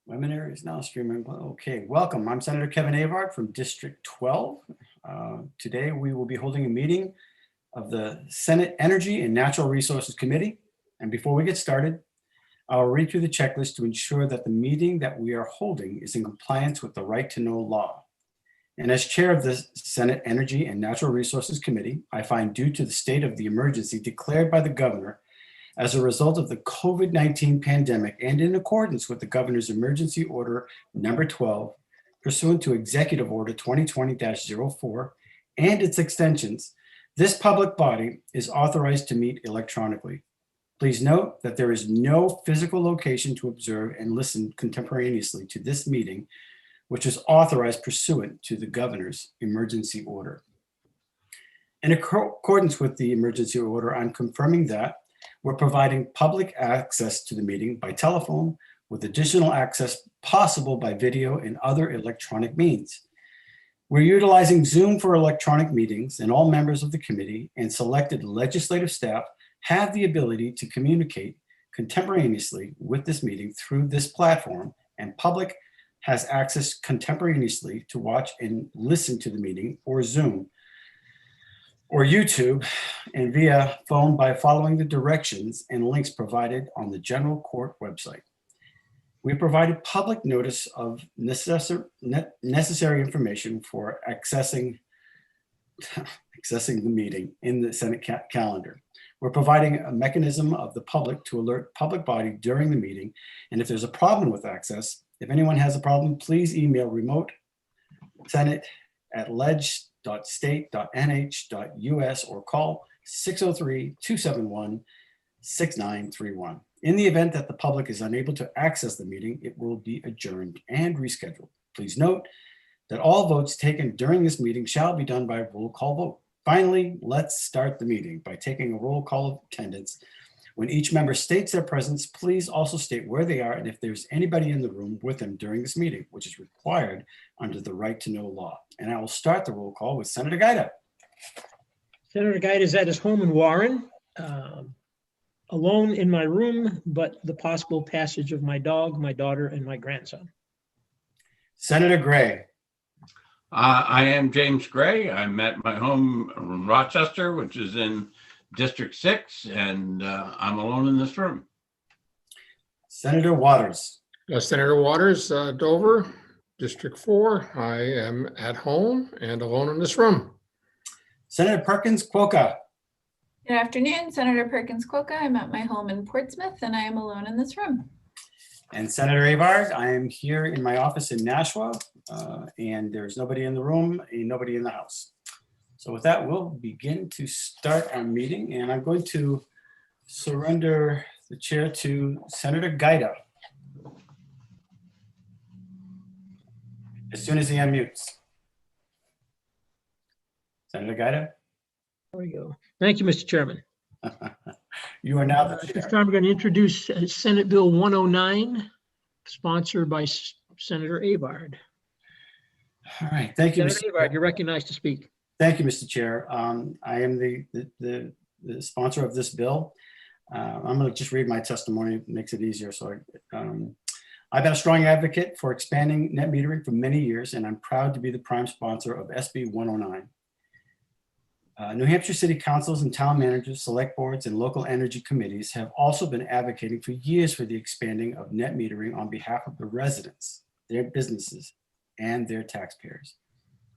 Webinar is now streaming. Okay, welcome. I'm Senator Kevin Avard from District 12. Today we will be holding a meeting of the Senate Energy and Natural Resources Committee. And before we get started, I'll read through the checklist to ensure that the meeting that we are holding is in compliance with the right to know law. And as chair of the Senate Energy and Natural Resources Committee, I find due to the state of the emergency declared by the governor as a result of the COVID-19 pandemic and in accordance with the governor's emergency order number 12, pursuant to Executive Order 2020-04 and its extensions, this public body is authorized to meet electronically. Please note that there is no physical location to observe and listen contemporaneously to this meeting, which is authorized pursuant to the governor's emergency order. In accordance with the emergency order, I'm confirming that we're providing public access to the meeting by telephone with additional access possible by video and other electronic means. We're utilizing Zoom for electronic meetings, and all members of the committee and selected legislative staff have the ability to communicate contemporaneously with this meeting through this platform, and public has access contemporaneously to watch and listen to the meeting or Zoom or YouTube and via phone by following the directions and links provided on the general court website. We provided public notice of necessary information for accessing the meeting in the Senate calendar. We're providing a mechanism of the public to alert public body during the meeting. And if there's a problem with access, if anyone has a problem, please email remote senate@ledge.state.nh.us or call 603-271-6931. In the event that the public is unable to access the meeting, it will be adjourned and rescheduled. Please note that all votes taken during this meeting shall be done by roll call vote. Finally, let's start the meeting by taking a roll call of attendance. When each member states their presence, please also state where they are and if there's anybody in the room with them during this meeting, which is required under the right to know law. And I will start the roll call with Senator Gaida. Senator Gaida is at his home in Warren, alone in my room, but the possible passage of my dog, my daughter, and my grandson. Senator Gray. I am James Gray. I'm at my home in Rochester, which is in District 6, and I'm alone in this room. Senator Waters. Senator Waters, Dover, District 4. I am at home and alone in this room. Senator Perkins Quokka. Good afternoon, Senator Perkins Quokka. I'm at my home in Portsmouth and I am alone in this room. And Senator Avard, I am here in my office in Nashua, and there's nobody in the room and nobody in the house. So with that, we'll begin to start our meeting, and I'm going to surrender the chair to Senator Gaida as soon as he unmutes. Senator Gaida. There we go. Thank you, Mr. Chairman. You are now the At chair. this time, we're going to introduce Senate Bill 109, sponsored by Senator Avard. All right, thank you, Senator Mr. Avard, you're recognized to speak. Thank you, Mr. Chair. I am the sponsor of this bill. I'm going to just read my testimony. It makes it easier. So I've been a strong advocate for expanding net metering for many years, and I'm proud to be the prime sponsor of SB 109. New Hampshire City Councils and town managers, select boards, and local energy committees have also been advocating for years for the expanding of net metering on behalf of the residents, their businesses, and their taxpayers.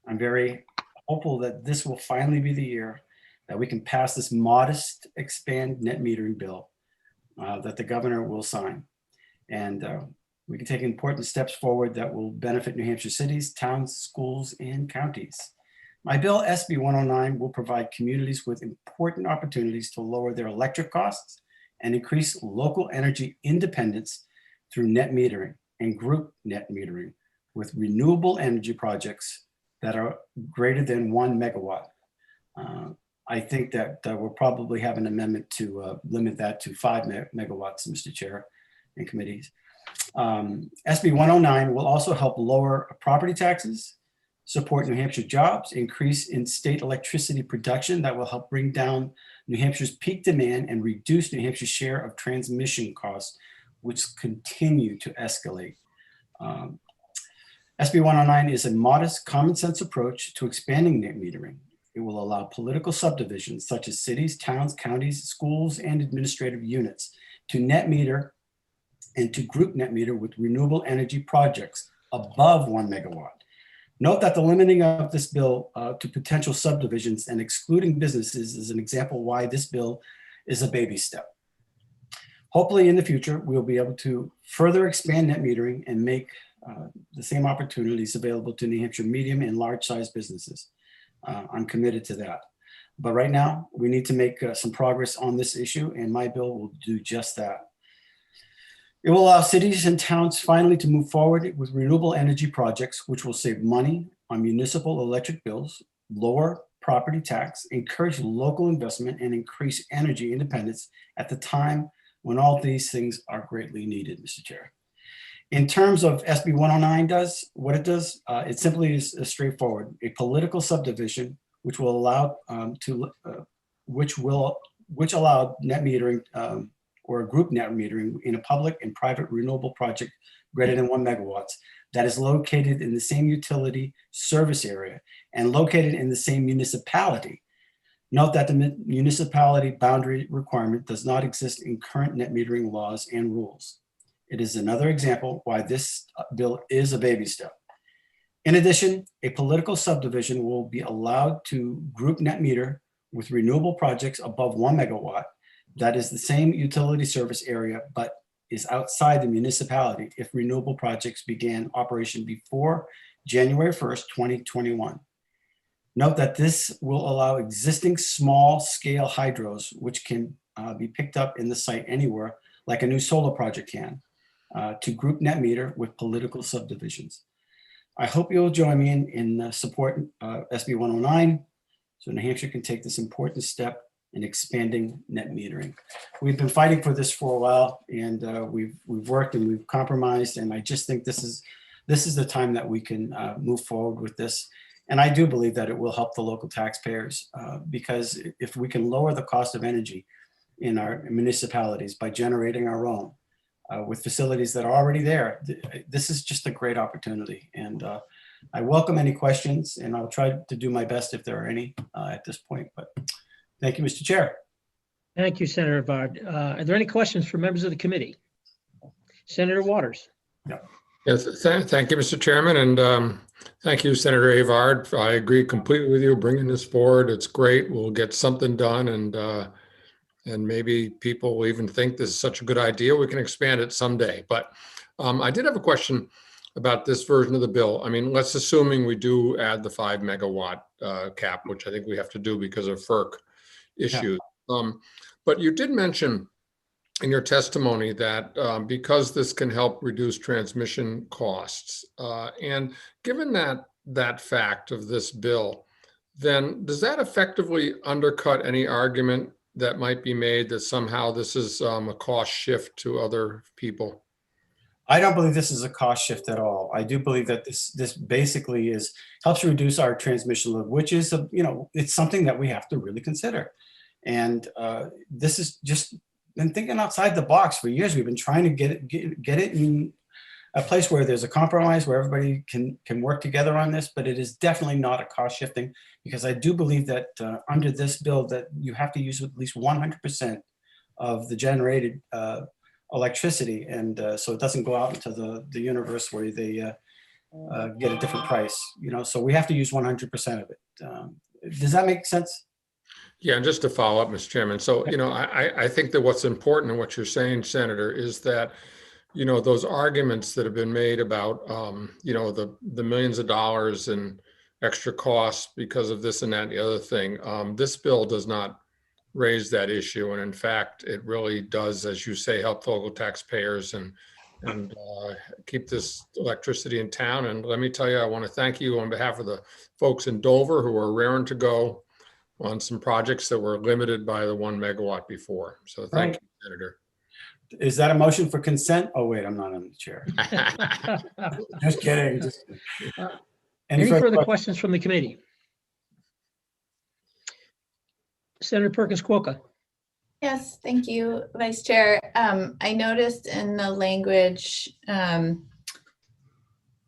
I'm very hopeful that this will finally be the year that we can pass this modest expand net metering bill that the governor will sign. And we can take important steps forward that will benefit New Hampshire cities, towns, schools, and counties. My bill, SB 109, will provide communities with important opportunities to lower their electric costs and increase local energy independence through net metering and group net metering with renewable energy projects that are greater than 1 megawatt. I think that we'll probably have an amendment to limit that to 5 megawatts, Mr. Chair and committees. SB 109 will also help lower property taxes, support New Hampshire jobs, increase in state electricity production that will help bring down New Hampshire's peak demand and reduce New Hampshire's share of transmission costs, which continue to escalate. SB 109 is a modest, common sense approach to expanding net metering. It will allow political subdivisions such as cities, towns, counties, schools, and administrative units to net meter and to group net meter with renewable energy projects above 1 megawatt. Note that the limiting of this bill to potential subdivisions and excluding businesses is an example why this bill is a baby step. Hopefully in the future, we'll be able to further expand net metering and make the same opportunities available to New Hampshire medium and large size businesses. I'm committed to that. But right now, we need to make some progress on this issue, and my bill will do just that. It will allow cities and towns finally to move forward with renewable energy projects, which will save money on municipal electric bills, lower property tax, encourage local investment, and increase energy independence at the time when all these things are greatly needed, Mr. Chair. In terms of SB 109 does, what it does, it simply is straightforward. A political subdivision which will allow which allow net metering or group net metering in a public and private renewable project greater than 1 megawatts that is located in the same utility service area and located in the same municipality. Note that the municipality boundary requirement does not exist in current net metering laws and rules. It is another example why this bill is a baby step. In addition, a political subdivision will be allowed to group net meter with renewable projects above 1 megawatt that is the same utility service area, but is outside the municipality if renewable projects began operation before January 1st, 2021. Note that this will allow existing small scale hydros, which can be picked up in the site anywhere, like a new solar project can, to group net meter with political subdivisions. I hope you'll join me in support SB 109 so New Hampshire can take this important step in expanding net metering. We've been fighting for this for a while, and we've worked and we've compromised, and I just think this is the time that we can move forward with this. And I do believe that it will help the local taxpayers because if we can lower the cost of energy in our municipalities by generating our own with facilities that are already there, this is just a great opportunity. And I welcome any questions, and I'll try to do my best if there are any at this point. But thank you, Mr. Chair. Thank you, Senator Avard. Are there any questions for members of the committee? Senator Waters. Yes, thank you, Mr. Chairman, and thank you, Senator Avard. I agree completely with you bringing this forward. It's great. We'll get something done, and maybe people will even think this is such a good idea. We can expand it someday. But I did have a question about this version of the bill. I mean, let's assuming we do add the 5 megawatt cap, which I think we have to do because of FERC issues. Yeah. But you did mention in your testimony that because this can help reduce transmission costs, and given that fact of this bill, then does that effectively undercut any argument that might be made that somehow this is a cost shift to other people? I don't believe this is a cost shift at all. I do believe that this basically helps reduce our transmission load, which is it's something that we have to really consider. And this is just been thinking outside the box for years. We've been trying to get it in a place where there's a compromise, where everybody can work together on this. But it is definitely not a cost shifting, because I do believe that under this bill that you have to use at least 100% of the generated electricity, and so it doesn't go out into the universe where they get a different price. So we have to use 100% of it. Does that make sense? Yeah, and just to follow up, Mr. Chairman. So, I think that what's important in what you're saying, Senator, is that, those arguments that have been made about, the millions of dollars in extra costs because of this and that and the other thing, this bill does not raise that issue. And in fact, it really does, as you say, help local taxpayers and keep this electricity in town. And let me tell you, I want to thank you on behalf of the folks in Dover who are raring to go on some projects that were limited by the 1 megawatt before. So thank you, Senator. Is that a motion for consent? Oh, wait, I'm not on the chair. Just kidding. Any further questions from the committee? Senator Perkins Quokka. Yes, thank you, Vice Chair. I noticed in the language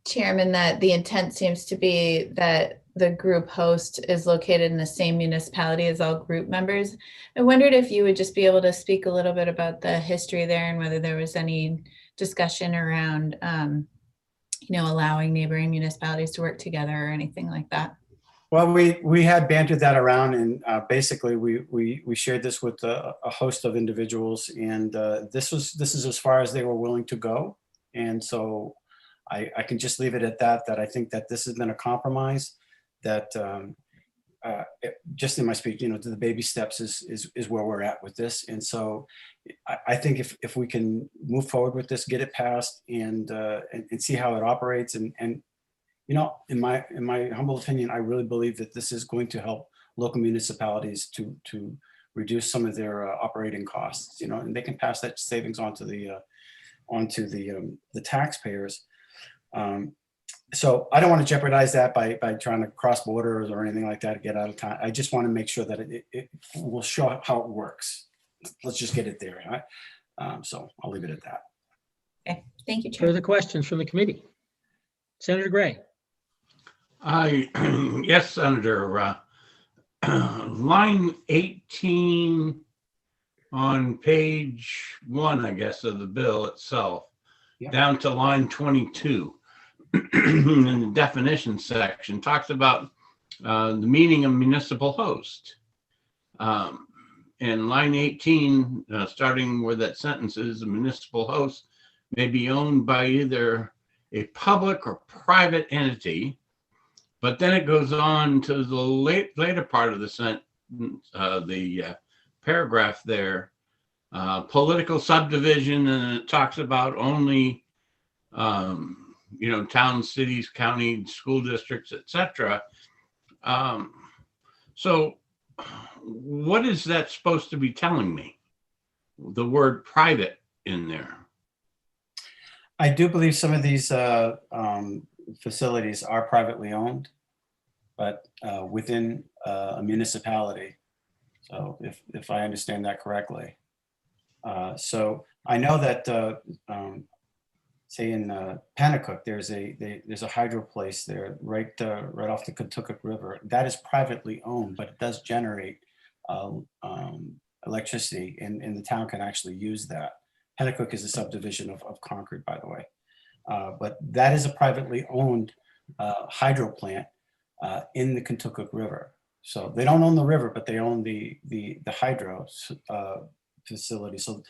Chairman, that the intent seems to be that the group host is located in the same municipality as all group members. I wondered if you would just be able to speak a little bit about the history there and whether there was any discussion around, allowing neighboring municipalities to work together or anything like that. Well, we had bantered that around, and basically we shared this with a host of individuals, and this is as far as they were willing to go. And so I can just leave it at that, that I think that this has been a compromise, that just in my speech, the baby steps is where we're at with this. And so I think if we can move forward with this, get it passed, and see how it operates, and in my humble opinion, I really believe that this is going to help local municipalities to reduce some of their operating costs, and they can pass that savings on to the taxpayers. So I don't want to jeopardize that by trying to cross borders or anything like that to get out of time. I just want to make sure that it will show how it works. Let's just get it there. Right? So I'll leave it at that. Okay, thank you, Chair. Further questions from the committee? Senator Gray. Yes, Senator. Line 18 on page 1, I guess, of the bill itself, Yep. down to line 22 in the definition section, talks about the meaning of municipal host. In line 18, starting where that sentence is, a municipal host may be owned by either a public or private entity, but then it goes on to the later part of the sentence, the paragraph there, political subdivision, and it talks about only, towns, cities, counties, school districts, etc. So what is that supposed to be telling me? The word private in there. I do believe some of these facilities are privately owned, but within a municipality. So if I understand that correctly. So I know that, say in Panacook, there's a hydro place there right off the Kentucky River. That is privately owned, but it does generate electricity, and the town can actually use that. Panacook is a subdivision of Concord, by the way. But that is a privately owned hydro plant in the Kentucky River. So they don't own the river, but they own the hydro facility. So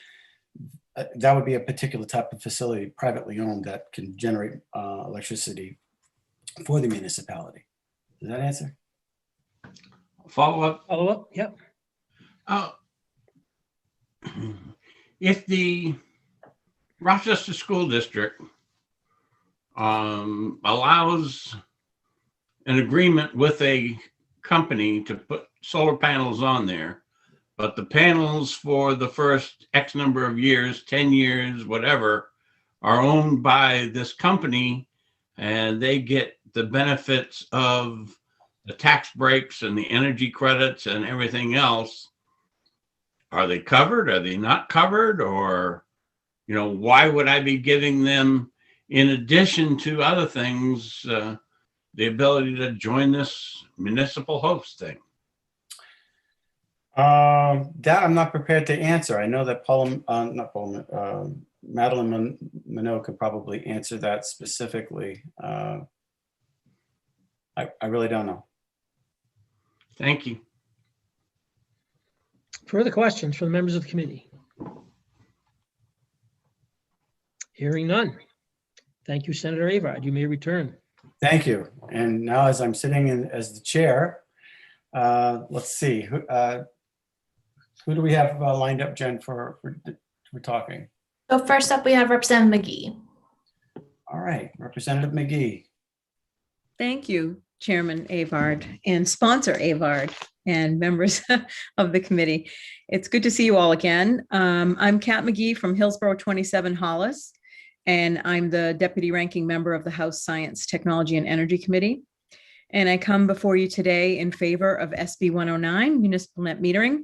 that would be a particular type of facility, privately owned, that can generate electricity for the municipality. Does that answer? Follow up. Follow up? Yep. If the Rochester School District allows an agreement with a company to put solar panels on there, but the panels for the first X number of years, 10 years, whatever, are owned by this company, and they get the benefits of the tax breaks and the energy credits and everything else, are they covered? Are they not covered? Or, why would I be giving them, in addition to other things, the ability to join this municipal host thing? That I'm not prepared to answer. I know that Madeline Minot could probably answer that specifically. I really don't know. Thank you. Further questions from the members of the committee? Hearing none. Thank you, Senator Avard. You may return. Thank you. And now, as I'm sitting in as the chair, let's see, who do we have lined up, Jen, for talking? So first up, we have Representative McGee. All right, Representative McGee. Thank you, Chairman Avard and sponsor Avard and members of the committee. It's good to see you all again. I'm Kat McGee from Hillsborough 27 Hollis, and I'm the Deputy Ranking Member of the House Science, Technology, and Energy Committee. And I come before you today in favor of SB 109, Municipal Net Metering.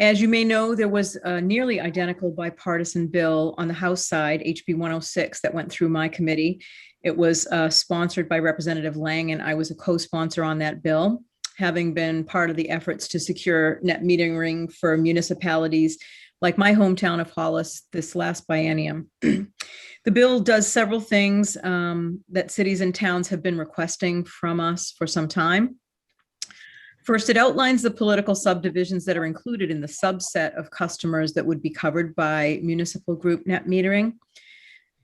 As you may know, there was a nearly identical bipartisan bill on the House side, HB 106, that went through my committee. It was sponsored by Representative Lang, and I was a co-sponsor on that bill, having been part of the efforts to secure net metering for municipalities like my hometown of Hollis this last biennium. The bill does several things that cities and towns have been requesting from us for some time. First, it outlines the political subdivisions that are included in the subset of customers that would be covered by municipal group net metering.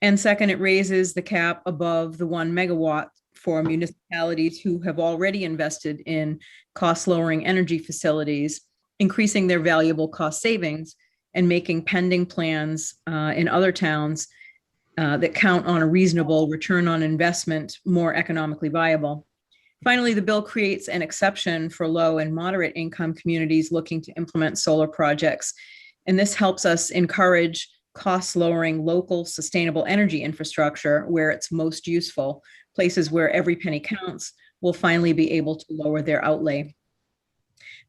And second, it raises the cap above the 1 megawatt for municipalities who have already invested in cost-lowering energy facilities, increasing their valuable cost savings and making pending plans in other towns that count on a reasonable return on investment more economically viable. Finally, the bill creates an exception for low and moderate income communities looking to implement solar projects. And this helps us encourage cost-lowering local sustainable energy infrastructure where it's most useful. Places where every penny counts will finally be able to lower their outlay.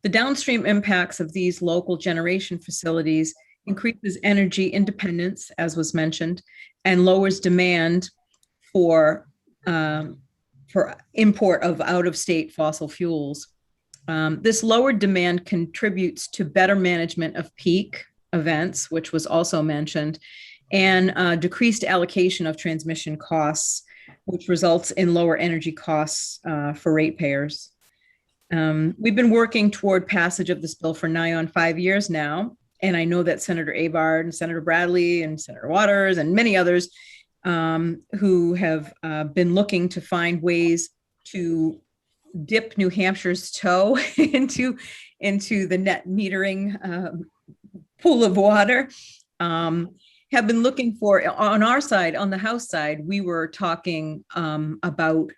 The downstream impacts of these local generation facilities increases energy independence, as was mentioned, and lowers demand for import of out-of-state fossil fuels. This lowered demand contributes to better management of peak events, which was also mentioned, and decreased allocation of transmission costs, which results in lower energy costs for ratepayers. We've been working toward passage of this bill for nigh on 5 years now, and I know that Senator Avard and Senator Bradley and Senator Waters and many others who have been looking to find ways to dip New Hampshire's toe into the net metering pool of water, have been looking for, on our side, on the House side, we were talking about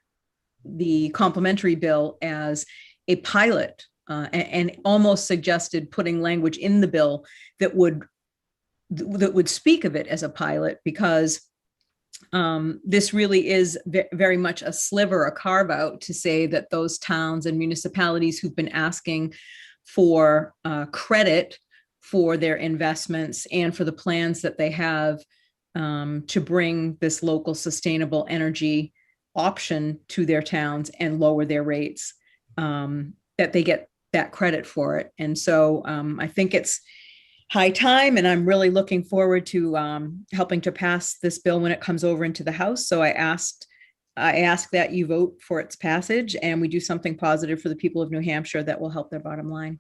the complementary bill as a pilot and almost suggested putting language in the bill that would speak of it as a pilot, because this really is very much a sliver, a carve out to say that those towns and municipalities who've been asking for credit for their investments and for the plans that they have to bring this local sustainable energy option to their towns and lower their rates, that they get that credit for it. And so I think it's high time, and I'm really looking forward to helping to pass this bill when it comes over into the House. So I ask that you vote for its passage and we do something positive for the people of New Hampshire that will help their bottom line.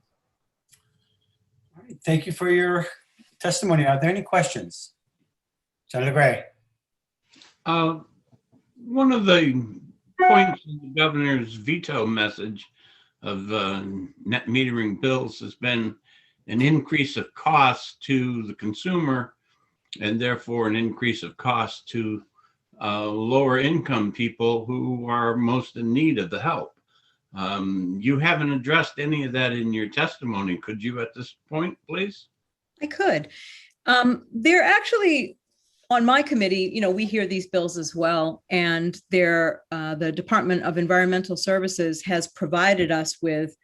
All right, thank you for your testimony. Are there any questions? Senator Gray. One of the points in the governor's veto message of net metering bills has been an increase of cost to the consumer and therefore an increase of cost to lower income people who are most in need of the help. You haven't addressed any of that in your testimony. Could you at this point, please? I could. They're actually, on my committee, we hear these bills as well, and the Department of Environmental Services has provided us with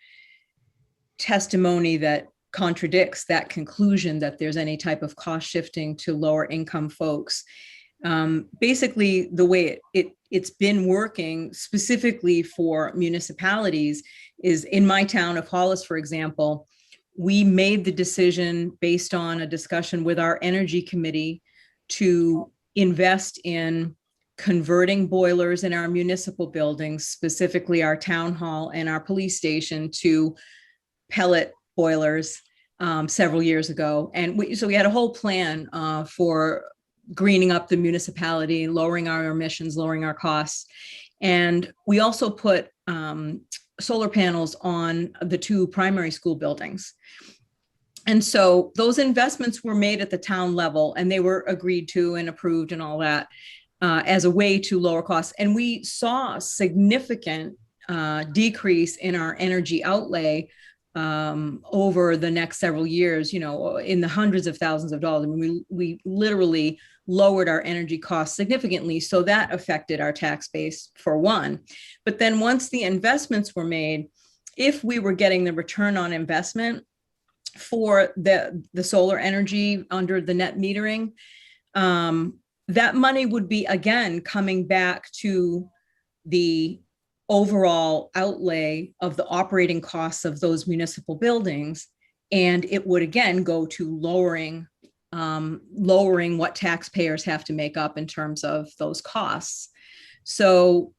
testimony that contradicts that conclusion that there's any type of cost shifting to lower income folks. Basically, the way it's been working specifically for municipalities is in my town of Hollis, for example, we made the decision based on a discussion with our energy committee to invest in converting boilers in our municipal buildings, specifically our town hall and our police station, to pellet boilers several years ago. And so we had a whole plan for greening up the municipality, lowering our emissions, lowering our costs. And we also put solar panels on the 2 primary school buildings. And so those investments were made at the town level, and they were agreed to and approved and all that as a way to lower costs. And we saw a significant decrease in our energy outlay over the next several years, in the hundreds of thousands of dollars. I mean, we literally lowered our energy costs significantly. So that affected our tax base for one. But then once the investments were made, if we were getting the return on investment, for the solar energy under the net metering, that money would be, again, coming back to the overall outlay of the operating costs of those municipal buildings. And it would, again, go to lowering what taxpayers have to make up in terms of those costs. So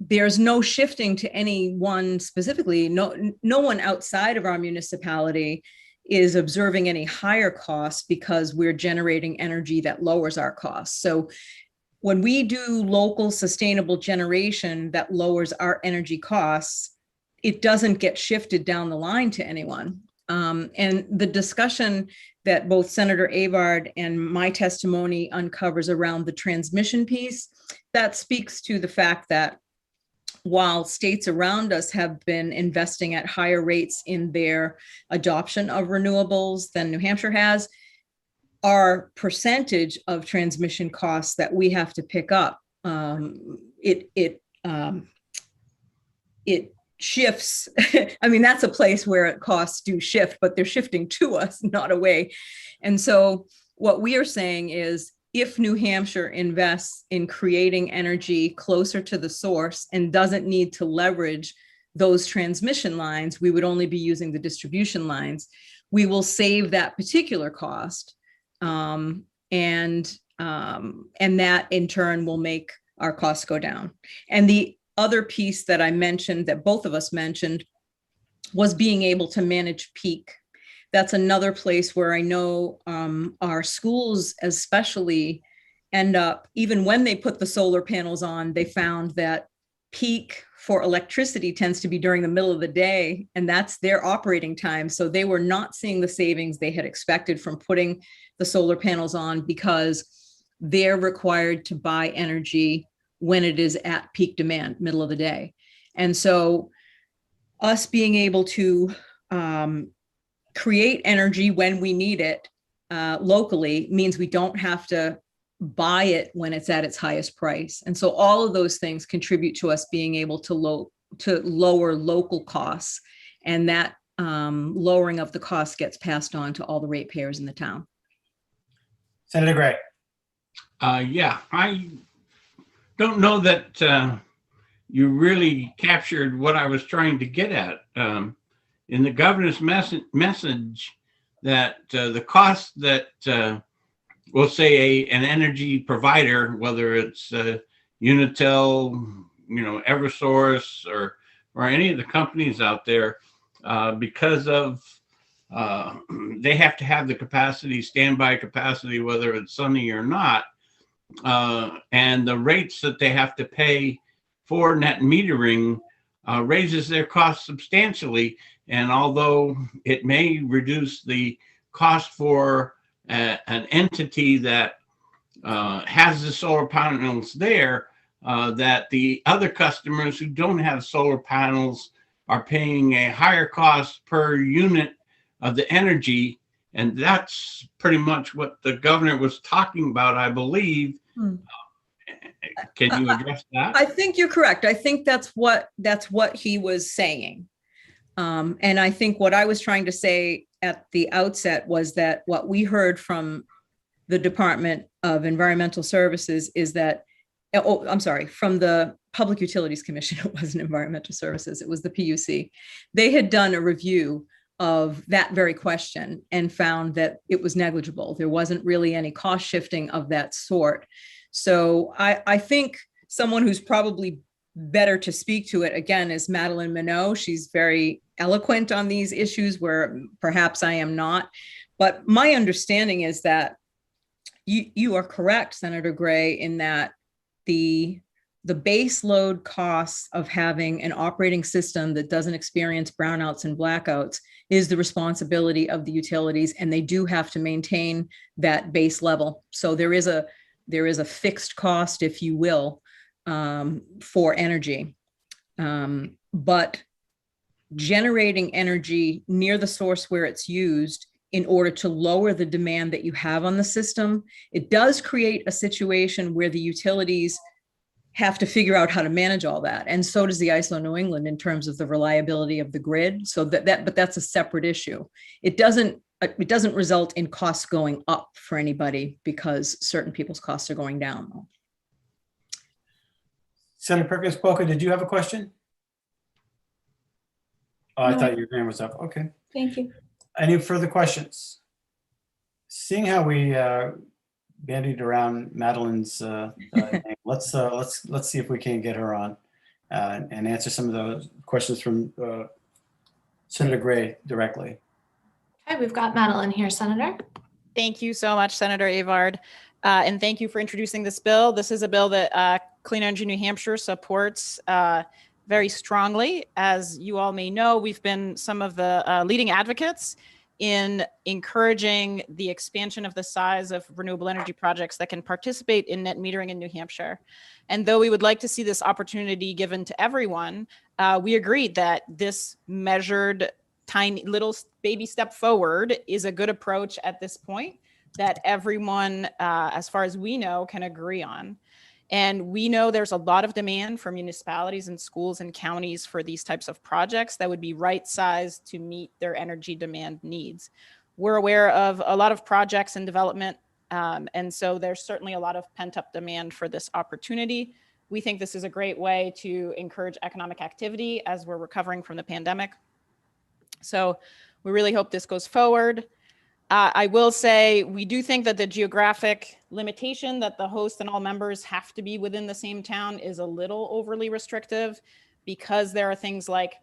there's no shifting to anyone specifically. No one outside of our municipality is observing any higher costs because we're generating energy that lowers our costs. So when we do local sustainable generation that lowers our energy costs, it doesn't get shifted down the line to anyone. And the discussion that both Senator Avard and my testimony uncovers around the transmission piece, that speaks to the fact that while states around us have been investing at higher rates in their adoption of renewables than New Hampshire has, our percentage of transmission costs that we have to pick up, it shifts. I mean, that's a place where costs do shift, but they're shifting to us, not away. And so what we are saying is, if New Hampshire invests in creating energy closer to the source and doesn't need to leverage those transmission lines, we would only be using the distribution lines. We will save that particular cost. And that in turn will make our costs go down. And the other piece that I mentioned, that both of us mentioned, was being able to manage peak. That's another place where I know our schools especially end up, even when they put the solar panels on, they found that peak for electricity tends to be during the middle of the day, and that's their operating time. So they were not seeing the savings they had expected from putting the solar panels on because they're required to buy energy when it is at peak demand, middle of the day. And so us being able to create energy when we need it locally means we don't have to buy it when it's at its highest price. And so all of those things contribute to us being able to lower local costs, and that lowering of the cost gets passed on to all the ratepayers in the town. Senator Gray. Yeah, I don't know that you really captured what I was trying to get at. In the governor's message, that the cost that we'll say an energy provider, whether it's Unitil, Eversource, or any of the companies out there, because of they have to have the capacity, standby capacity, whether it's sunny or not, and the rates that they have to pay for net metering raises their costs substantially. And although it may reduce the cost for an entity that has the solar panels there, that the other customers who don't have solar panels are paying a higher cost per unit of the energy. And that's pretty much what the governor was talking about, I believe. Can you address that? I think you're correct. I think that's what he was saying. And I think what I was trying to say at the outset was that what we heard from the Department of Environmental Services is that, from the Public Utilities Commission, it wasn't Environmental Services, it was the PUC. They had done a review of that very question and found that it was negligible. There wasn't really any cost shifting of that sort. So I think someone who's probably better to speak to it, again, is Madeline Minot. She's very eloquent on these issues where perhaps I am not. But my understanding is that you are correct, Senator Gray, in that the base load costs of having an operating system that doesn't experience brownouts and blackouts is the responsibility of the utilities, and they do have to maintain that base level. So there is a fixed cost, if you will, for energy. But generating energy near the source where it's used in order to lower the demand that you have on the system, it does create a situation where the utilities have to figure out how to manage all that. And so does the ISO New England in terms of the reliability of the grid. So but that's a separate issue. It doesn't result in costs going up for anybody because certain people's costs are going down. Senator Perkins Polka, did you have a question? Oh, I No. thought your hand was up. Okay. Thank you. Any further questions? Seeing how we bandied around Madeline's name, let's see if we can get her on and answer some of those questions from Senator Gray directly. Okay, we've got Madeline here, Senator. Thank you so much, Senator Avard. And thank you for introducing this bill. This is a bill that Clean Energy New Hampshire supports very strongly. As you all may know, we've been some of the leading advocates in encouraging the expansion of the size of renewable energy projects that can participate in net metering in New Hampshire. And though we would like to see this opportunity given to everyone, we agreed that this measured tiny little baby step forward is a good approach at this point that everyone, as far as we know, can agree on. And we know there's a lot of demand from municipalities and schools and counties for these types of projects that would be right-sized to meet their energy demand needs. We're aware of a lot of projects in development, and so there's certainly a lot of pent-up demand for this opportunity. We think this is a great way to encourage economic activity as we're recovering from the pandemic. So we really hope this goes forward. I will say we do think that the geographic limitation that the host and all members have to be within the same town is a little overly restrictive because there are things like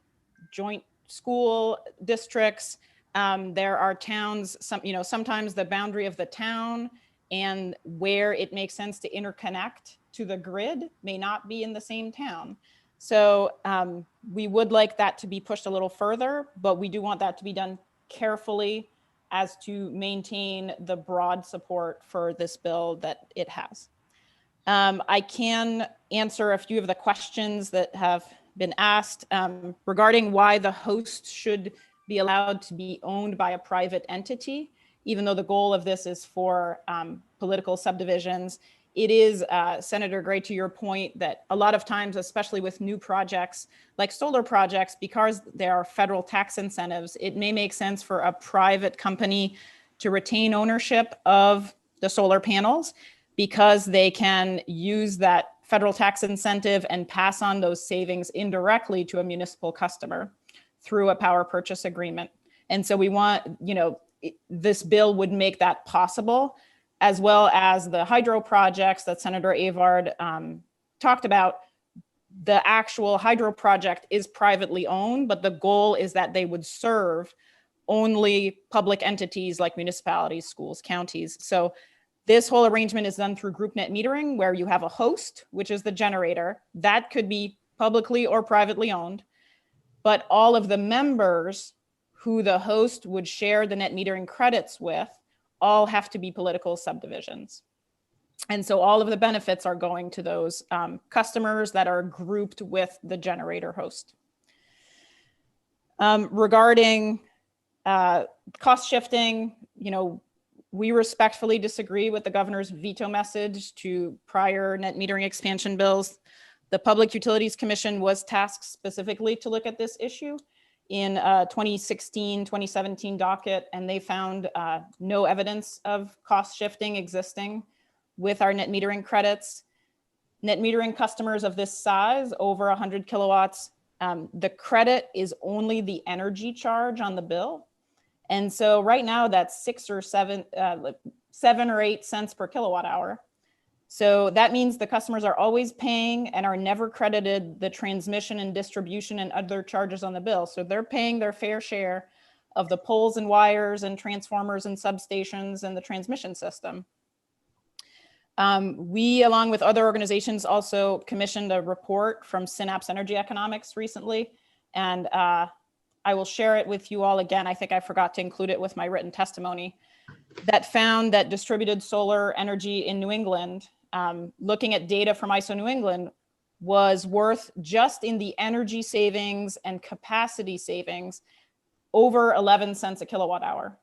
joint school districts. There are towns, sometimes the boundary of the town and where it makes sense to interconnect to the grid may not be in the same town. So we would like that to be pushed a little further, but we do want that to be done carefully as to maintain the broad support for this bill that it has. I can answer a few of the questions that have been asked regarding why the host should be allowed to be owned by a private entity, even though the goal of this is for political subdivisions. It is, Senator Gray, to your point, that a lot of times, especially with new projects like solar projects, because there are federal tax incentives, it may make sense for a private company to retain ownership of the solar panels because they can use that federal tax incentive and pass on those savings indirectly to a municipal customer through a power purchase agreement. And so we want, this bill would make that possible, as well as the hydro projects that Senator Avard talked about. The actual hydro project is privately owned, but the goal is that they would serve only public entities like municipalities, schools, counties. So this whole arrangement is done through group net metering, where you have a host, which is the generator. That could be publicly or privately owned, but all of the members who the host would share the net metering credits with all have to be political subdivisions. And so all of the benefits are going to those customers that are grouped with the generator host. Regarding cost shifting, we respectfully disagree with the governor's veto message to prior net metering expansion bills. The Public Utilities Commission was tasked specifically to look at this issue in 2016, 2017 docket, and they found no evidence of cost shifting existing with our net metering credits. Net metering customers of this size, over 100 kilowatts, the credit is only the energy charge on the bill. And so right now that's 7 or 8 cents per kilowatt hour. So that means the customers are always paying and are never credited the transmission and distribution and other charges on the bill. So they're paying their fair share of the poles and wires and transformers and substations and the transmission system. We, along with other organizations, also commissioned a report from Synapse Energy Economics recently, and I will share it with you all again. I think I forgot to include it with my written testimony, that found that distributed solar energy in New England, looking at data from ISO New England, was worth, just in the energy savings and capacity savings, over 11 cents a kilowatt hour.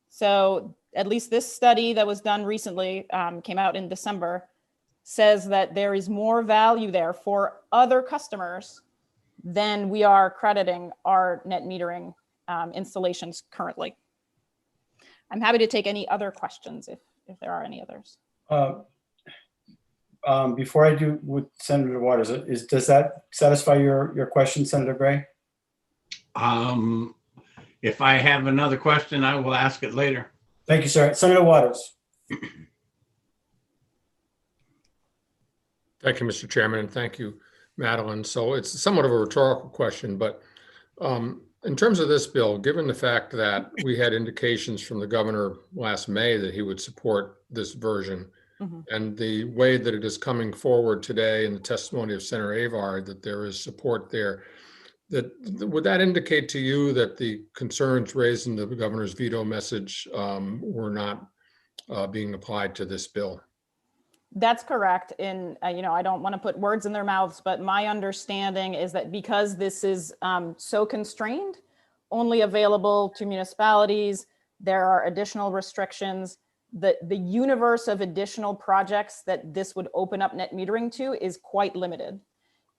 So at least this study that was done recently, came out in December, says that there is more value there for other customers than we are crediting our net metering installations currently. I'm happy to take any other questions if there are any others. Before I do with Senator Waters, does that satisfy your question, Senator Gray? If I have another question, I will ask it later. Thank you, sir. Senator Waters. Thank you, Mr. Chairman, and thank you, Madeline. So it's somewhat of a rhetorical question, but in terms of this bill, given the fact that we had indications from the governor last May that he would support this version, and the way that it is coming forward today in the testimony of Senator Avard that there is support there, would that indicate to you that the concerns raised in the governor's veto message were not being applied to this bill? That's correct. And, I don't want to put words in their mouths, but my understanding is that because this is so constrained, only available to municipalities, there are additional restrictions. The universe of additional projects that this would open up net metering to is quite limited.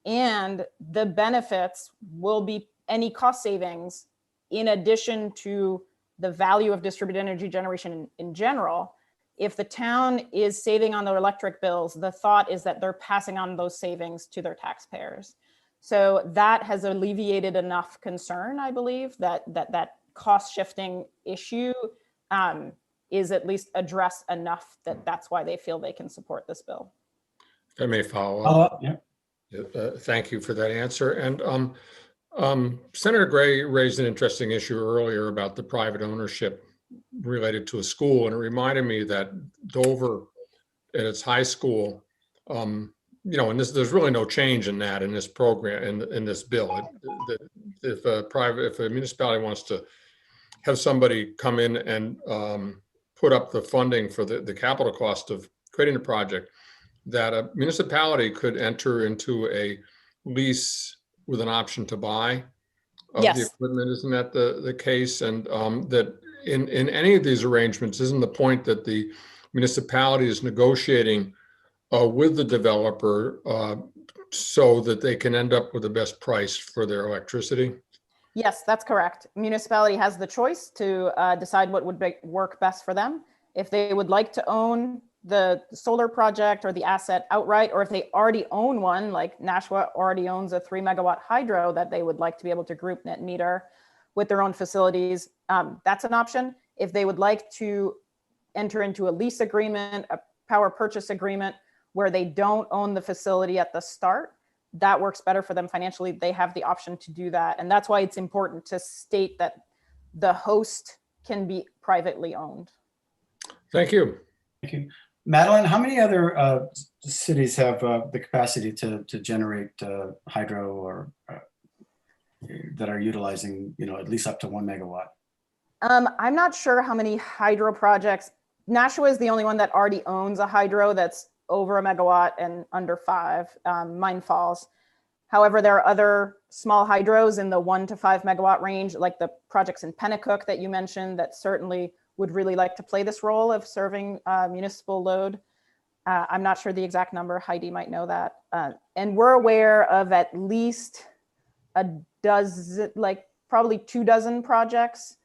And the benefits will be any cost savings in addition to the value of distributed energy generation in general. If the town is saving on their electric bills, the thought is that they're passing on those savings to their taxpayers. So that has alleviated enough concern, I believe, that cost shifting issue is at least addressed enough that that's why they feel they can support this bill. If I may follow up. Yeah. Thank you for that answer. And Senator Gray raised an interesting issue earlier about the private ownership related to a school, and it reminded me that Dover at its high school, and there's really no change in that in this program, in this bill. If a municipality wants to have somebody come in and put up the funding for the capital cost of creating a project, that a municipality could enter into a lease with an option to buy of the equipment. Isn't that the case? And that in any of these arrangements, isn't the point that the municipality is negotiating with the developer so that they can end up with the best price for their electricity? Yes, that's correct. Municipality has the choice to decide what would work best for them. If they would like to own the solar project or the asset outright, or if they already own one, like Nashua already owns a 3 megawatt hydro that they would like to be able to group net meter with their own facilities, that's an option. If they would like to enter into a lease agreement, a power purchase agreement where they don't own the facility at the start, that works better for them financially. They have the option to do that. And that's why it's important to state that the host can be privately owned. Thank you. Thank you. Madeline, how many other cities have the capacity to generate hydro or that are utilizing, at least up to 1 megawatt? I'm not sure how many hydro projects. Nashua is the only one that already owns a hydro that's over 1 megawatt and under 5, Mine Falls. However, there are other small hydros in the 1 to 5 megawatt range, like the projects in Pennacook that you mentioned, that certainly would really like to play this role of serving municipal load. I'm not sure the exact number. Heidi might know that. And we're aware of at least a dozen, probably 24 projects,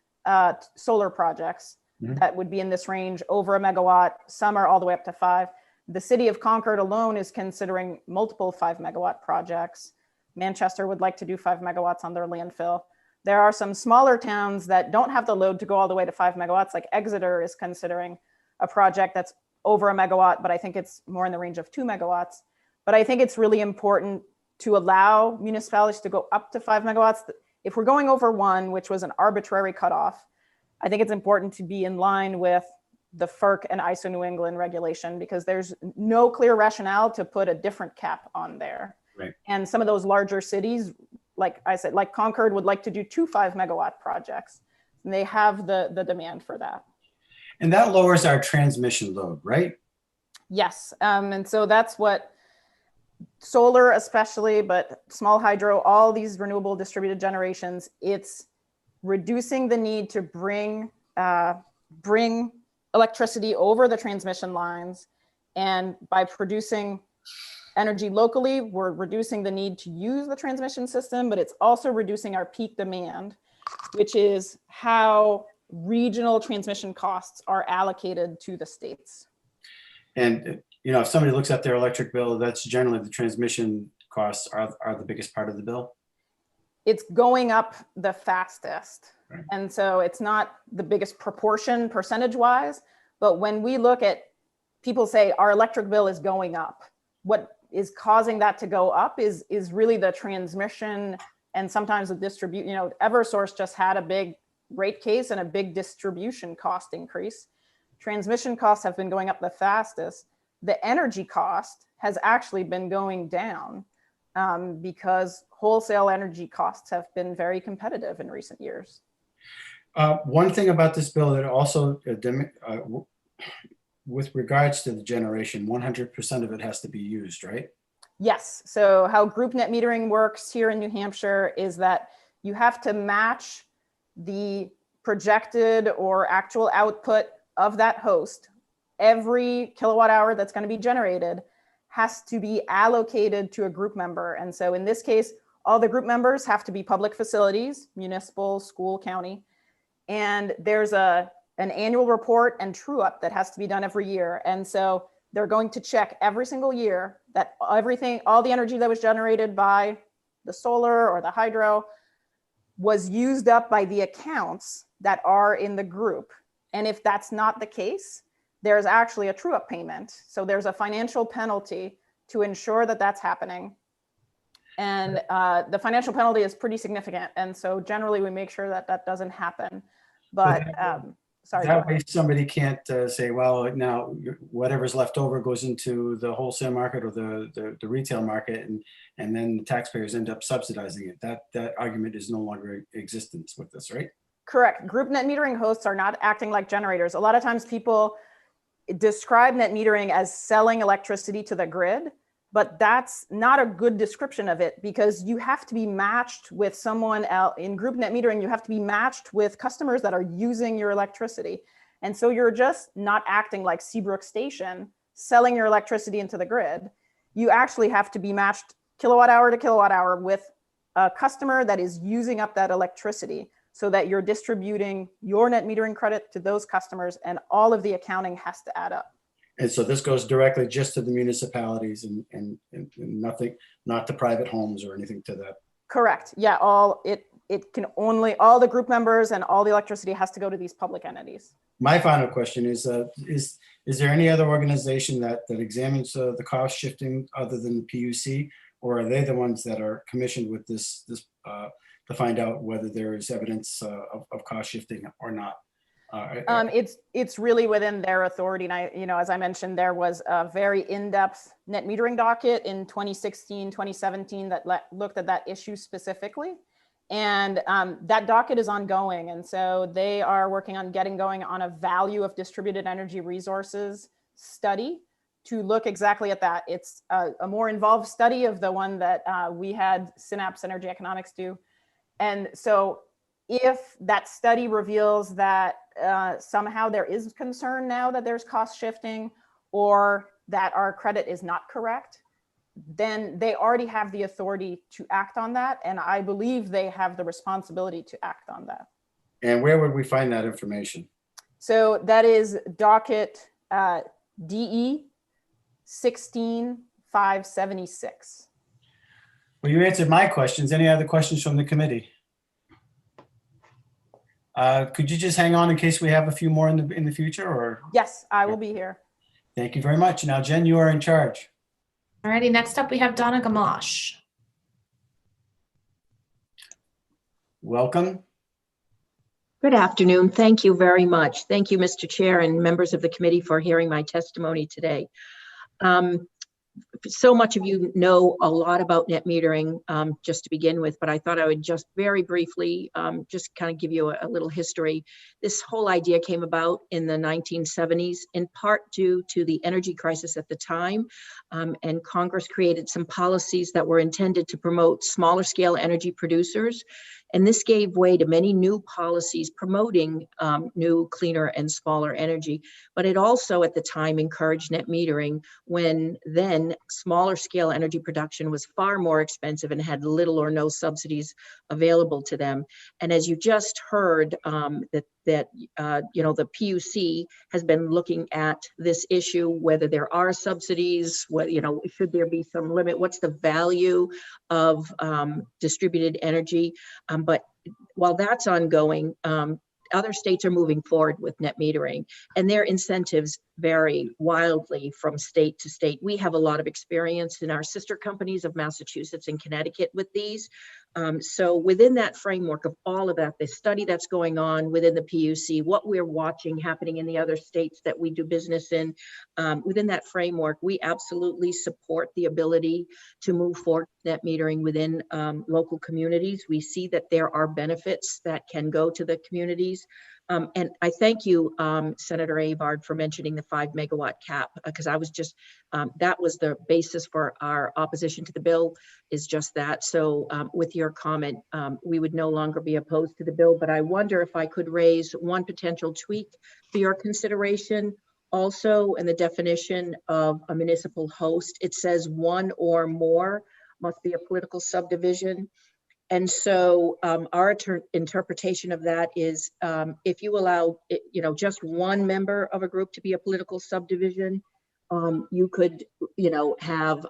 solar projects that would be in this range, over 1 megawatt. Some are all the way up to 5. The city of Concord alone is considering multiple 5 megawatt projects. Manchester would like to do 5 megawatts on their landfill. There are some smaller towns that don't have the load to go all the way to 5 megawatts, like Exeter is considering a project that's over 1 megawatt, but I think it's more in the range of 2 megawatts. But I think it's really important to allow municipalities to go up to 5 megawatts. If we're going over 1, which was an arbitrary cutoff, I think it's important to be in line with the FERC and ISO New England regulation, because there's no clear rationale to put a different cap on there. Right. And some of those larger cities, like I said, like Concord, would like to do 2 5 megawatt projects. And they have the demand for that. And that lowers our transmission load, right? Yes. And so that's what solar especially, but small hydro, all these renewable distributed generations, it's reducing the need to bring electricity over the transmission lines And by producing energy locally, we're reducing the need to use the transmission system, but it's also reducing our peak demand, which is how regional transmission costs are allocated to the states. And, you know, if somebody looks at their electric bill, that's generally the transmission costs are the biggest part of the bill. It's going up the fastest. Right. And so it's not the biggest proportion percentage wise, but when we look at people say our electric bill is going up, what is causing that to go up is really the transmission and sometimes the distribute, you know, Eversource just had a big rate case and a big distribution cost increase. Transmission costs have been going up the fastest. The energy cost has actually been going down because wholesale energy costs have been very competitive in recent years. One thing about this bill that also, with regards to the generation, 100% of it has to be used, right? Yes. So how group net metering works here in New Hampshire is that you have to match the projected or actual output of that host. Every kilowatt hour that's going to be generated has to be allocated to a group member. And so in this case, all the group members have to be public facilities, municipal, school, county. And there's an annual report and true up that has to be done every year. And so they're going to check every single year that all the energy that was generated by the solar or the hydro was used up by the accounts that are in the group. And if that's not the case, there's actually a true up payment. So there's a financial penalty to ensure that that's happening. And the financial penalty is pretty significant. And so generally we make sure that that doesn't happen. But sorry. That way somebody can't say, well, now whatever's left over goes into the wholesale market or the retail market, and then the taxpayers end up subsidizing it. That argument is no longer in existence with this, right? Correct. Group net metering hosts are not acting like generators. A lot of times people describe net metering as selling electricity to the grid, but that's not a good description of it because you have to be matched with someone else. In group net metering, you have to be matched with customers that are using your electricity. And so you're just not acting like Seabrook Station, selling your electricity into the grid. You actually have to be matched kilowatt hour to kilowatt hour with a customer that is using up that electricity so that you're distributing your net metering credit to those customers and all of the accounting has to add up. And so this goes directly just to the municipalities and nothing, not to private homes or anything to that. Correct. Yeah, it can only, all the group members and all the electricity has to go to these public entities. My final question is there any other organization that examines the cost shifting other than the PUC, or are they the ones that are commissioned with this to find out whether there is evidence of cost shifting or not? It's really within their authority. And as I mentioned, there was a very in-depth net metering docket in 2016, 2017 that looked at that issue specifically. And that docket is ongoing. And so they are working on getting going on a value of distributed energy resources study to look exactly at that. It's a more involved study of the one that we had Synapse Energy Economics do. And so if that study reveals that somehow there is concern now that there's cost shifting or that our credit is not correct, then they already have the authority to act on that. And I believe they have the responsibility to act on that. And where would we find that information? So that is docket DE 16576. Well, you answered my questions. Any other questions from the committee? Could you just hang on in case we have a few more in the future, or? Yes, I will be here. Thank you very much. Now, Jen, you are in charge. Alrighty, next up we have Donna Gomash. Welcome. Good afternoon. Thank you very much. Thank you, Mr. Chair and members of the committee for hearing my testimony today. so much of you know a lot about net metering just to begin with, but I thought I would just very briefly just kind of give you a little history. This whole idea came about in the 1970s, in part due to the energy crisis at the time, and Congress created some policies that were intended to promote smaller scale energy producers. And this gave way to many new policies promoting new, cleaner, and smaller energy. But it also, at the time, encouraged net metering when then smaller scale energy production was far more expensive and had little or no subsidies available to them. And as you just heard, the PUC has been looking at this issue, whether there are subsidies, whether, should there be some limit, what's the value of distributed energy. But while that's ongoing, other states are moving forward with net metering, and their incentives vary wildly from state to state. We have a lot of experience in our sister companies of Massachusetts and Connecticut with these. So within that framework of all of that, the study that's going on within the PUC, what we're watching happening in the other states that we do business in, within that framework, we absolutely support the ability to move forward net metering within local communities. We see that there are benefits that can go to the communities. And I thank you, Senator Avard, for mentioning the 5 megawatt cap, because I was just, that was the basis for our opposition to the bill, is just that. So with your comment, we would no longer be opposed to the bill, but I wonder if I could raise one potential tweak for your consideration. Also, in the definition of a municipal host, it says one or more must be a political subdivision. And so our interpretation of that is if you allow, just one member of a group to be a political subdivision, you could, have,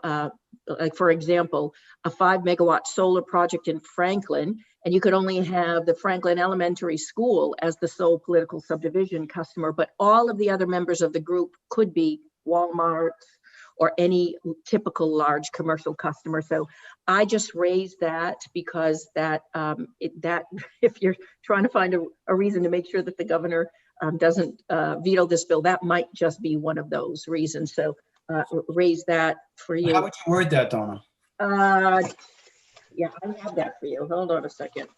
like, for example, a 5 megawatt solar project in Franklin, and you could only have the Franklin Elementary School as the sole political subdivision customer, but all of the other members of the group could be Walmart or any typical large commercial customer. So I just raised that because that if you're trying to find a reason to make sure that the governor doesn't veto this bill, that might just be one of those reasons. So raise that for you. How would you word that, Donna? Yeah, I have that for you. Hold on a second.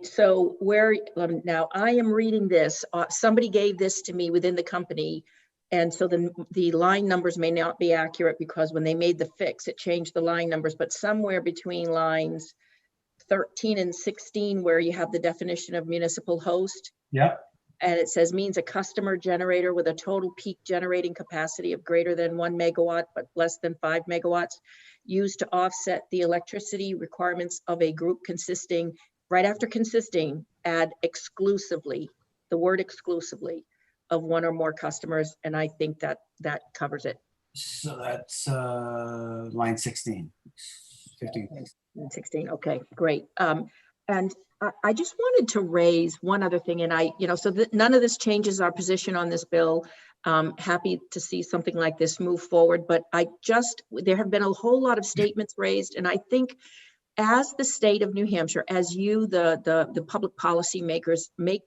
So now I am reading this. Somebody gave this to me within the company. And so the line numbers may not be accurate because when they made the fix, it changed the line numbers, but somewhere between lines 13 and 16, where you have the definition of municipal host. Yeah. And it says means a customer generator with a total peak generating capacity of greater than 1 megawatt, but less than 5 megawatts, used to offset the electricity requirements of a group consisting, right after consisting, add exclusively, the word exclusively, of one or more customers. And I think that covers it. So that's line 16, 15. 16, okay, great. And I just wanted to raise one other thing, and so none of this changes our position on this bill. Happy to see something like this move forward, but there have been a whole lot of statements raised, and I think as the state of New Hampshire, as you, the public policy makers, make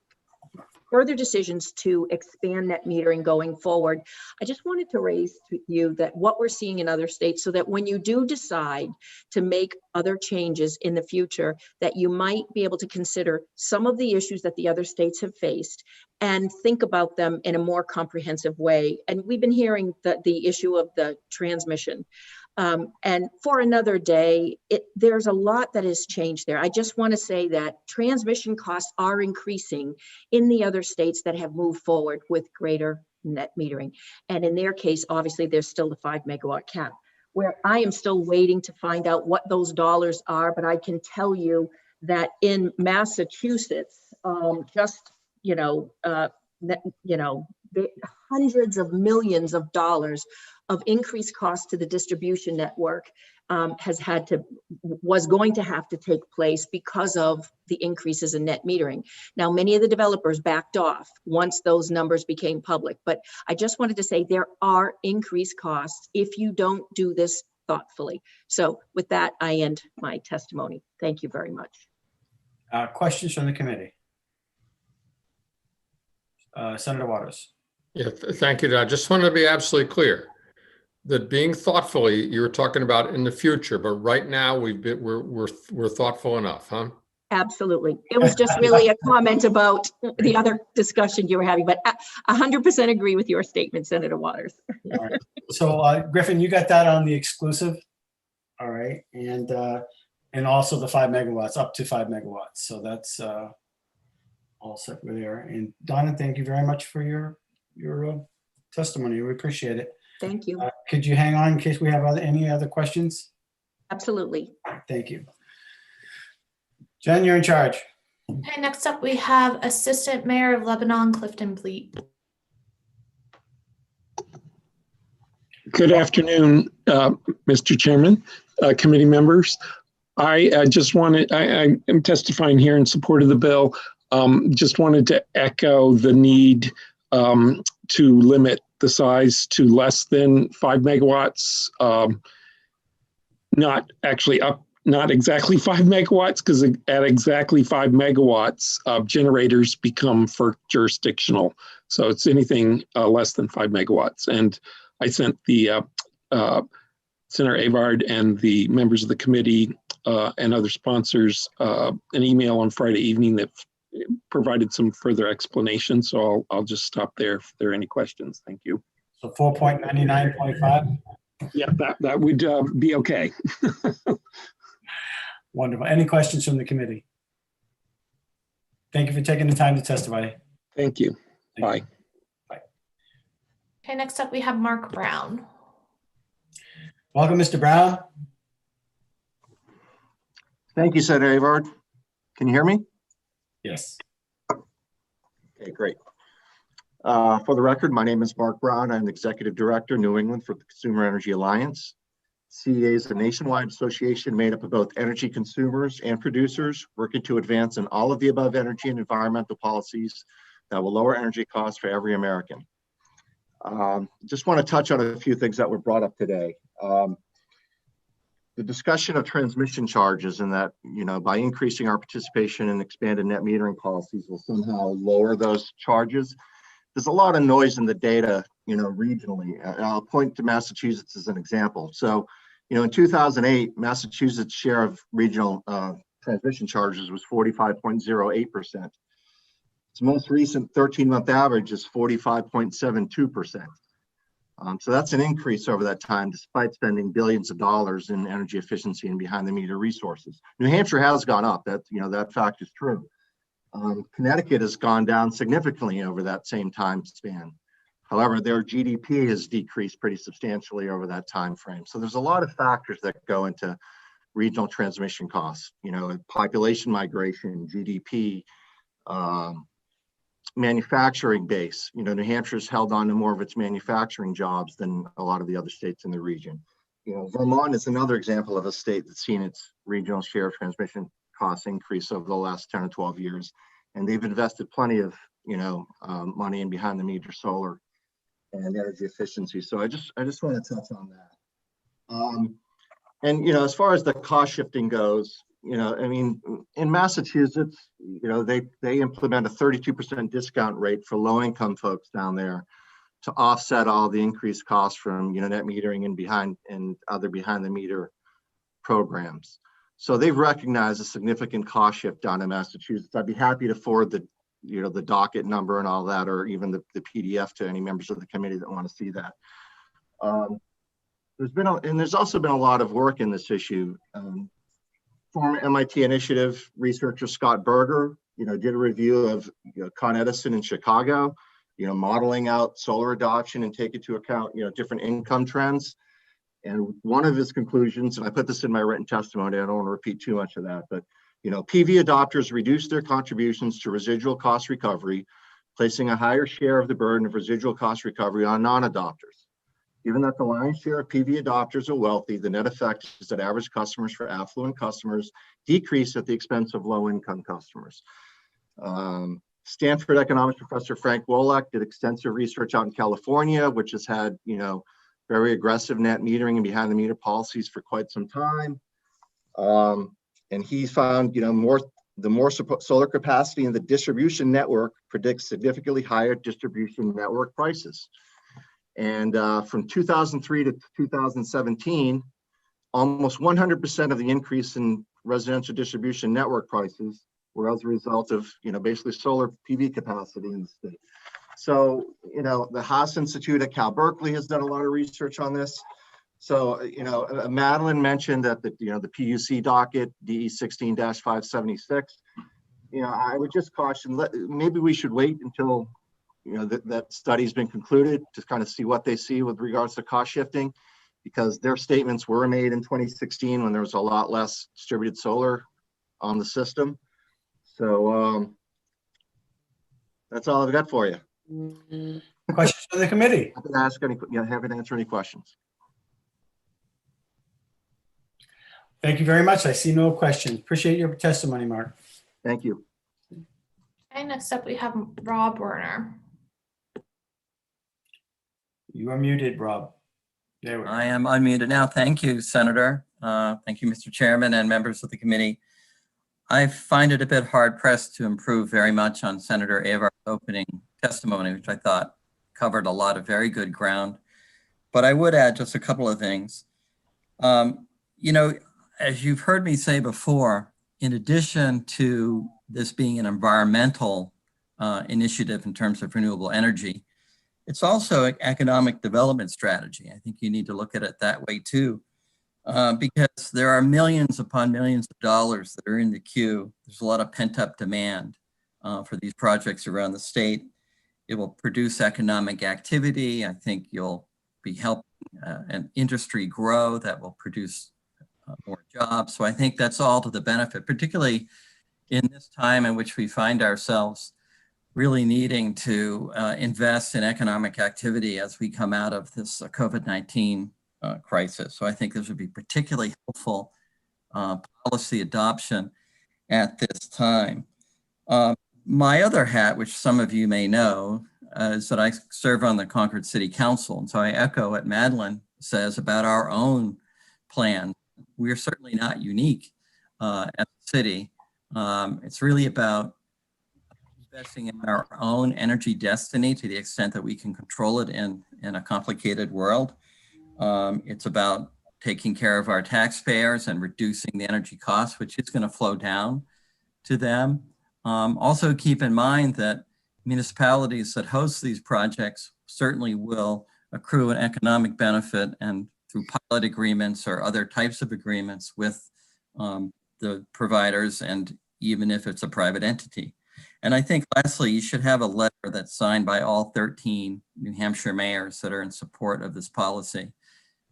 further decisions to expand net metering going forward, I just wanted to raise to you that what we're seeing in other states, so that when you do decide to make other changes in the future, that you might be able to consider some of the issues that the other states have faced and think about them in a more comprehensive way. And we've been hearing the issue of the transmission. And for another day, there's a lot that has changed there. I just want to say that transmission costs are increasing in the other states that have moved forward with greater net metering. And in their case, obviously, there's still the 5 megawatt cap, where I am still waiting to find out what those dollars are. But I can tell you that in Massachusetts, hundreds of millions of dollars of increased costs to the distribution network was going to have to take place because of the increases in net metering. Now, many of the developers backed off once those numbers became public, but I just wanted to say there are increased costs if you don't do this thoughtfully. So with that, I end my testimony. Thank you very much. Questions from the committee? Senator Waters. Yeah, thank you. I just wanted to be absolutely clear that being thoughtfully, you were talking about in the future, but right now we're thoughtful enough, huh? Absolutely. It was just really a comment about the other discussion you were having, but 100% agree with your statement, Senator Waters. All right. So Griffin, you got that on the exclusive. All right. And also the 5 megawatts, up to 5 megawatts. So that's all set with there. And Donna, thank you very much for your testimony. We appreciate it. Thank you. Could you hang on in case we have any other questions? Absolutely. Thank you. Jen, you're in charge. Okay, next up we have Assistant Mayor of Lebanon, Clifton Bleet. Good afternoon, Mr. Chairman, committee members. I am testifying here in support of the bill. Just wanted to echo the need to limit the size to less than 5 megawatts, not exactly 5 megawatts, because at exactly 5 megawatts, generators become FERC jurisdictional. So it's anything less than 5 megawatts. And I sent the Senator Avard and the members of the committee and other sponsors an email on Friday evening that provided some further explanation. So I'll just stop there if there are any questions. Thank you. So 4.99.5. Yeah, that would be okay. Wonderful. Any questions from the committee? Thank you for taking the time to testify. Thank you. Bye. Bye. Okay, next up we have Mark Brown. Welcome, Mr. Brown. Thank you, Senator Avard. Can you hear me? Yes. Okay, great. For the record, my name is Mark Brown. I'm the Executive Director, New England for the Consumer Energy Alliance. CEA is a nationwide association made up of both energy consumers and producers working to advance in all of the above energy and environmental policies that will lower energy costs for every American. Just want to touch on a few things that were brought up today. The discussion of transmission charges and that, by increasing our participation in expanded net metering policies will somehow lower those charges. There's a lot of noise in the data, regionally. I'll point to Massachusetts as an example. So, in 2008, Massachusetts' share of regional transmission charges was 45.08%. Its most recent 13-month average is 45.72%. So that's an increase over that time, despite spending billions of dollars in energy efficiency and behind-the-meter resources. New Hampshire has gone up. That fact is true. Connecticut has gone down significantly over that same time span. However, their GDP has decreased pretty substantially over that time frame. So there's a lot of factors that go into regional transmission costs. Population migration, GDP, manufacturing base. New Hampshire's held on to more of its manufacturing jobs than a lot of the other states in the region. Vermont is another example of a state that's seen its regional share of transmission costs increase over the last 10 or 12 years. And they've invested plenty of, money in behind the meter solar and energy efficiency. So I just want to touch on that. And, as far as the cost shifting goes, in Massachusetts, they implement a 32% discount rate for low income folks down there to offset all the increased costs from, net metering and other behind the meter programs. So they've recognized a significant cost shift down in Massachusetts. I'd be happy to forward the docket number and all that, or even the PDF to any members of the committee that want to see that. There's also been a lot of work in this issue. Former MIT initiative researcher Scott Berger, did a review of Con Edison in Chicago, modeling out solar adoption and take into account, different income trends. And one of his conclusions, and I put this in my written testimony, I don't want to repeat too much of that, but PV adopters reduce their contributions to residual cost recovery, placing a higher share of the burden of residual cost recovery on non-adopters. Given that the lion's share of PV adopters are wealthy, the net effect is that average customers for affluent customers decrease at the expense of low-income customers. Stanford economics professor Frank Wolak did extensive research out in California, which has had, very aggressive net metering and behind the meter policies for quite some time. And he found, more The more solar capacity in the distribution network predicts significantly higher distribution network prices. And from 2003 to 2017, almost 100% of the increase in residential distribution network prices were as a result of, basically solar PV capacity in the state. So, the Haas Institute at Cal Berkeley has done a lot of research on this. So, Madeline mentioned that the PUC docket, DE 16-576, I would just caution, maybe we should wait until, that study's been concluded to kind of see what they see with regards to cost shifting, because their statements were made in 2016 when there was a lot less distributed solar on the system. So that's all I've got for you. Questions for the committee? Happy to answer any questions. Thank you very much. I see no questions. Appreciate your testimony, Mark. Thank you. Okay, next up we have Rob Werner. You are muted, Rob. There we go. I am unmuted now. Thank you, Senator. Thank you, Mr. Chairman and members of the committee. I find it a bit hard pressed to improve very much on Senator Avard's opening testimony, which I thought covered a lot of very good ground. But I would add just a couple of things. As you've heard me say before, in addition to this being an environmental initiative in terms of renewable energy, it's also an economic development strategy. I think you need to look at it that way too, because there are millions upon millions of dollars that are in the queue. There's a lot of pent up demand for these projects around the state. It will produce economic activity. I think you'll be helping an industry grow that will produce more jobs. So I think that's all to the benefit, particularly in this time in which we find ourselves really needing to invest in economic activity as we come out of this COVID-19 crisis. So I think this would be particularly helpful policy adoption at this time. My other hat, which some of you may know, is that I serve on the Concord City Council. And so I echo what Madeline says about our own plan. We're certainly not unique as a city. It's really about investing in our own energy destiny to the extent that we can control it in a complicated world. It's about taking care of our taxpayers and reducing the energy costs, which is going to flow down to them. Also keep in mind that municipalities that host these projects certainly will accrue an economic benefit, and through pilot agreements or other types of agreements with the providers, and even if it's a private entity. And I think lastly, you should have a letter that's signed by all 13 New Hampshire mayors that are in support of this policy.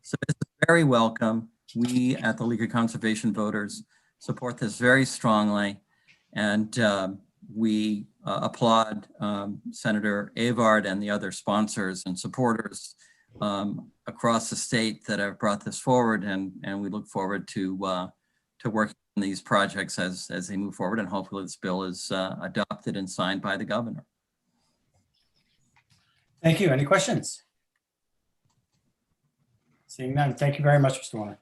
So this is very welcome. We at the League of Conservation Voters support this very strongly. And we applaud Senator Avard and the other sponsors and supporters across the state that have brought this forward. And we look forward to working on these projects as they move forward. And hopefully this bill is adopted and signed by the governor. Thank you. Any questions? Seeing none. Thank you very much, Mr. Warner.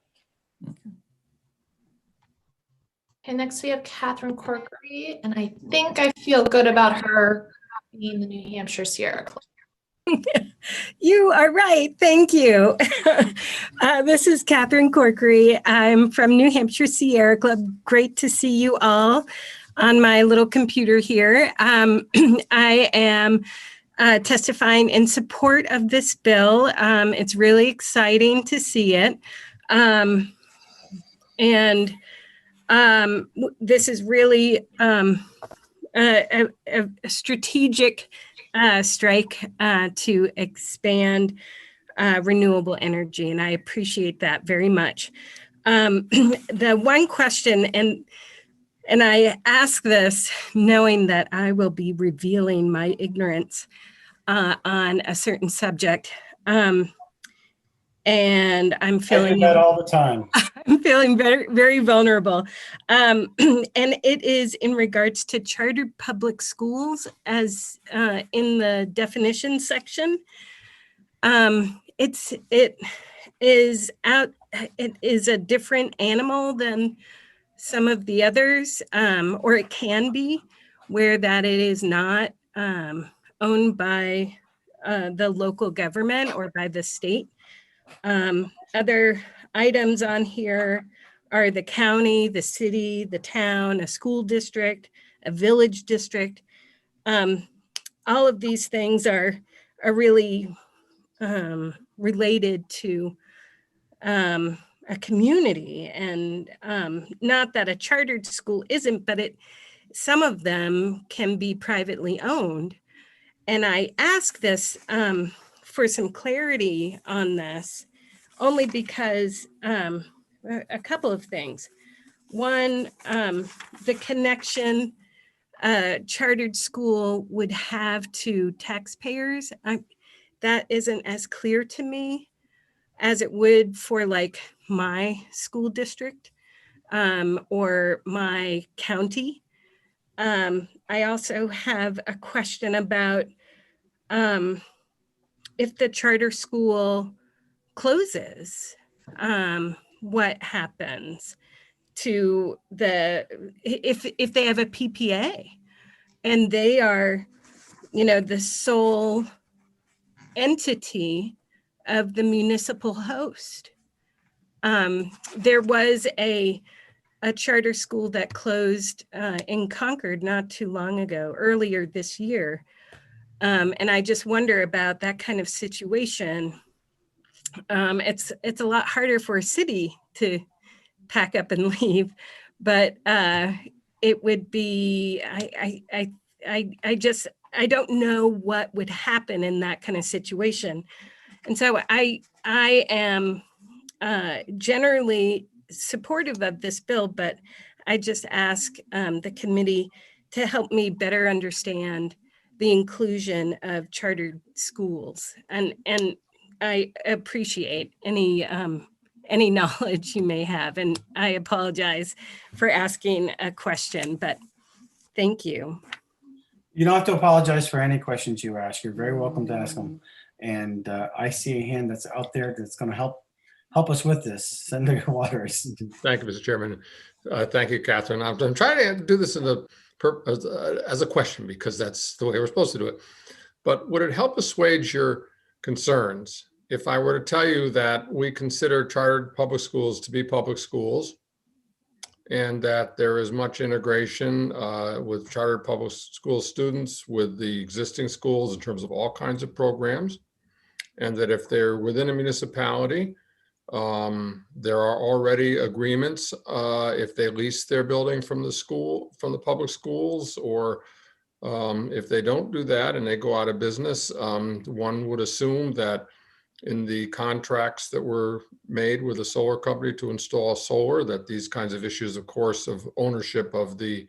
Okay, next we have Catherine Corkery, and I think I feel good about her being the New Hampshire Sierra Club. You are right. Thank you. This is Catherine Corkery. I'm from New Hampshire Sierra Club. Great to see you all on my little computer here. I am testifying in support of this bill. It's really exciting to see it. This is really a strategic strike to expand renewable energy, and I appreciate that very much. The one question, and I ask this knowing that I will be revealing my ignorance on a certain subject, and I'm feeling that all the time. I'm feeling very, very vulnerable. And it is in regards to chartered public schools, as in the definition section. It is a different animal than some of the others, or it can be, where that it is not owned by the local government or by the state. Other items on here are the county, the city, the town, a school district, a village district. All of these things are really related to a community, and not that a chartered school isn't, but some of them can be privately owned. And I ask this for some clarity on this, only because a couple of things. One, the connection a chartered school would have to taxpayers, that isn't as clear to me as it would for like my school district or my county. I also have a question about if the charter school closes, what happens to if they have a PPA and they are, the sole entity of the municipal host. There was a charter school that closed in Concord not too long ago, earlier this year. And I just wonder about that kind of situation. It's a lot harder for a city to pack up and leave, but it would be, I don't know what would happen in that kind of situation. And so I am generally supportive of this bill, but I just ask the committee to help me better understand the inclusion of chartered schools. And I appreciate any knowledge you may have. And I apologize for asking a question, but thank you. You don't have to apologize for any questions you ask. You're very welcome to ask them. And I see a hand that's out there that's going to help us with this. Senator Waters. Thank you, Mr. Chairman. Thank you, Catherine. I'm trying to do this as a question because that's the way we're supposed to do it. But would it help assuage your concerns if I were to tell you that we consider chartered public schools to be public schools, and that there is much integration with chartered public school students with the existing schools in terms of all kinds of programs, and that if they're within a municipality, there are already agreements if they lease their building from the public schools, or if they don't do that and they go out of business, one would assume that in the contracts that were made with a solar company to install solar, that these kinds of issues, of course, of ownership of the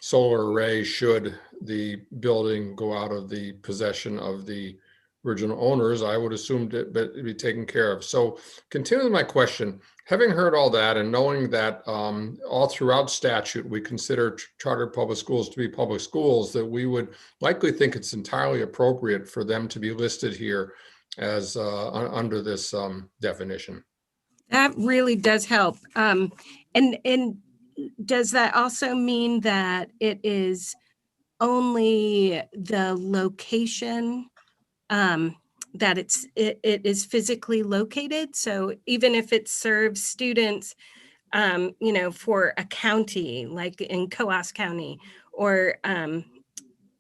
solar array, should the building go out of the possession of the original owners, I would assume that it'd be taken care of. So continuing my question, having heard all that and knowing that all throughout statute, we consider chartered public schools to be public schools, that we would likely think it's entirely appropriate for them to be listed here as under this definition. That really does help. And does that also mean that it is only the location that it is physically located? So even if it serves students, for a county, like in Coas County, or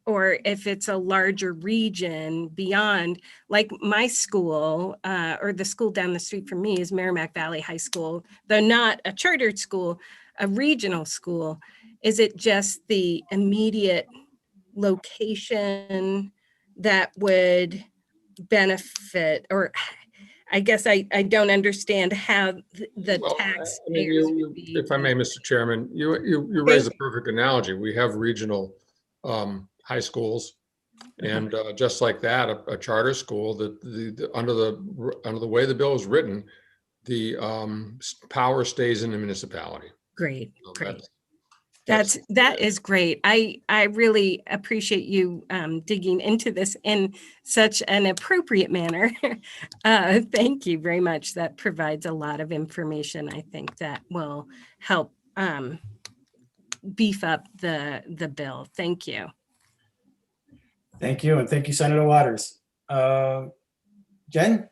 if it's a larger region beyond, like my school, or the school down the street from me is Merrimack Valley High School, though not a chartered school, a regional school. Is it just the immediate location that would benefit? Or I guess I don't understand how the taxpayers would be. If I may, Mr. Chairman, you raise a perfect analogy. We have regional high schools, and just like that, a charter school, that under the way the bill is written, the power stays in the municipality. Great. That is great. I really appreciate you digging into this in such an appropriate manner. Thank you very much. That provides a lot of information. I think that will help beef up the bill. Thank you. Thank you, and thank you, Senator Waters. Jen?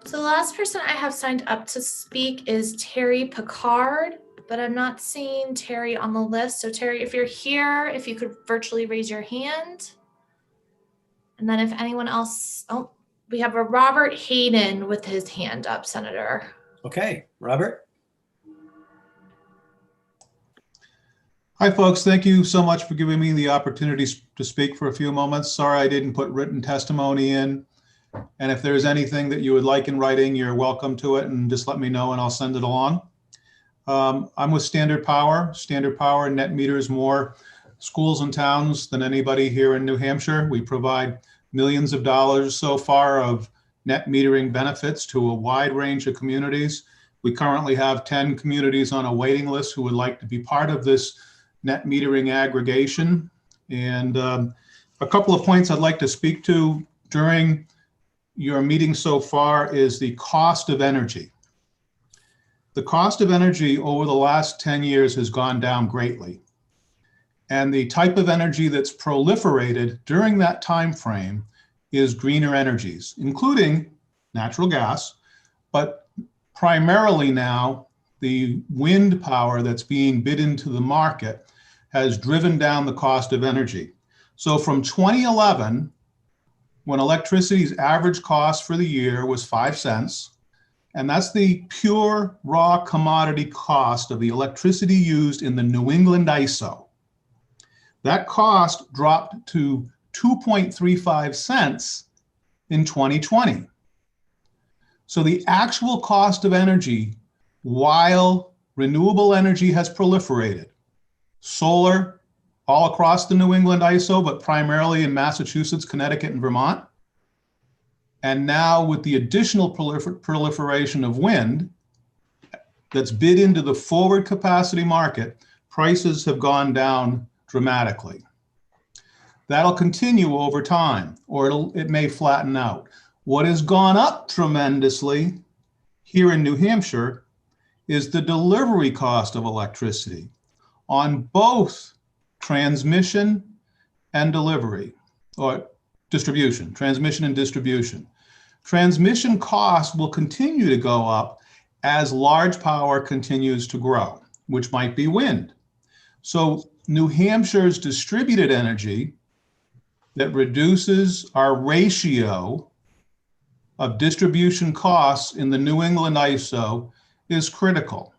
So the last person I have signed up to speak is Terry Picard, but I'm not seeing Terry on the list. So Terry, if you're here, if you could virtually raise your hand. And then if anyone else, oh, we have a Robert Hayden with his hand up, Senator. Okay, Robert. Hi, folks. Thank you so much for giving me the opportunity to speak for a few moments. Sorry I didn't put written testimony in. And if there's anything that you would like in writing, you're welcome to it, and just let me know and I'll send it along. I'm with Standard Power. Standard Power net meters more schools and towns than anybody here in New Hampshire. We provide millions of dollars so far of net metering benefits to a wide range of communities. We currently have 10 communities on a waiting list who would like to be part of this net metering aggregation. And a couple of points I'd like to speak to during your meeting so far is the cost of energy. The cost of energy over the last 10 years has gone down greatly. And the type of energy that's proliferated during that time frame is greener energies, including natural gas, but primarily now the wind power that's being bid into the market has driven down the cost of energy. So from 2011, when electricity's average cost for the year was 5 cents, and that's the pure raw commodity cost of the electricity used in the New England ISO. That cost dropped to 2.35 cents in 2020. So the actual cost of energy, while renewable energy has proliferated, solar all across the New England ISO, but primarily in Massachusetts, Connecticut, and Vermont. And now with the additional proliferation of wind that's bid into the forward capacity market, prices have gone down dramatically. That'll continue over time, or it may flatten out. What has gone up tremendously here in New Hampshire is the delivery cost of electricity on both transmission and delivery, or distribution, transmission and distribution. Transmission costs will continue to go up as large power continues to grow, which might be wind. So New Hampshire's distributed energy that reduces our ratio of distribution costs in the New England ISO is critical.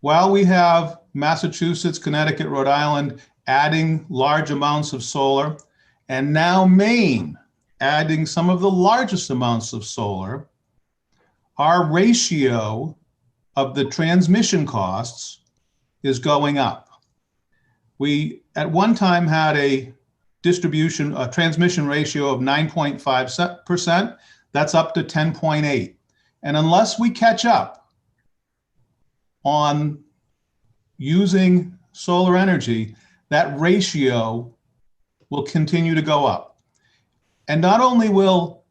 While we have Massachusetts, Connecticut, Rhode Island adding large amounts of solar, and now Maine adding some of the largest amounts of solar, our ratio of the transmission costs is going up. We at one time had a transmission ratio of 9.5%. That's up to 10.8. And unless we catch up on using solar energy, that ratio will continue to go up. And not only will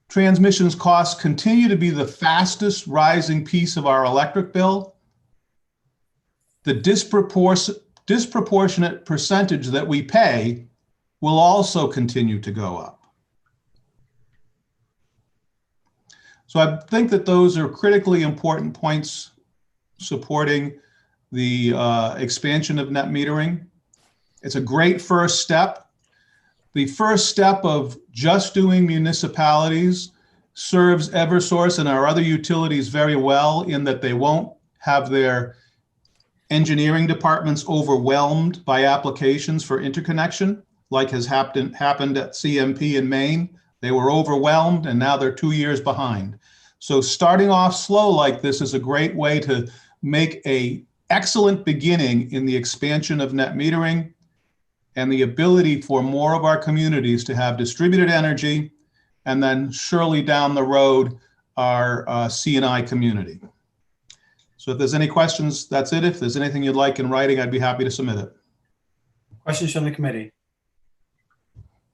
transmissions costs continue to be the fastest rising piece of our electric bill, the disproportionate percentage that we pay will also continue to go up. So I think that those are critically important points supporting the expansion of net metering. It's a great first step. The first step of just doing municipalities serves Eversource and our other utilities very well in that they won't have their engineering departments overwhelmed by applications for interconnection, like has happened at CMP in Maine. They were overwhelmed and now they're 2 years behind. So starting off slow like this is a great way to make an excellent beginning in the expansion of net metering and the ability for more of our communities to have distributed energy, and then surely down the road, our C&I community. So if there's any questions, that's it. If there's anything you'd like in writing, I'd be happy to submit it. Questions from the committee?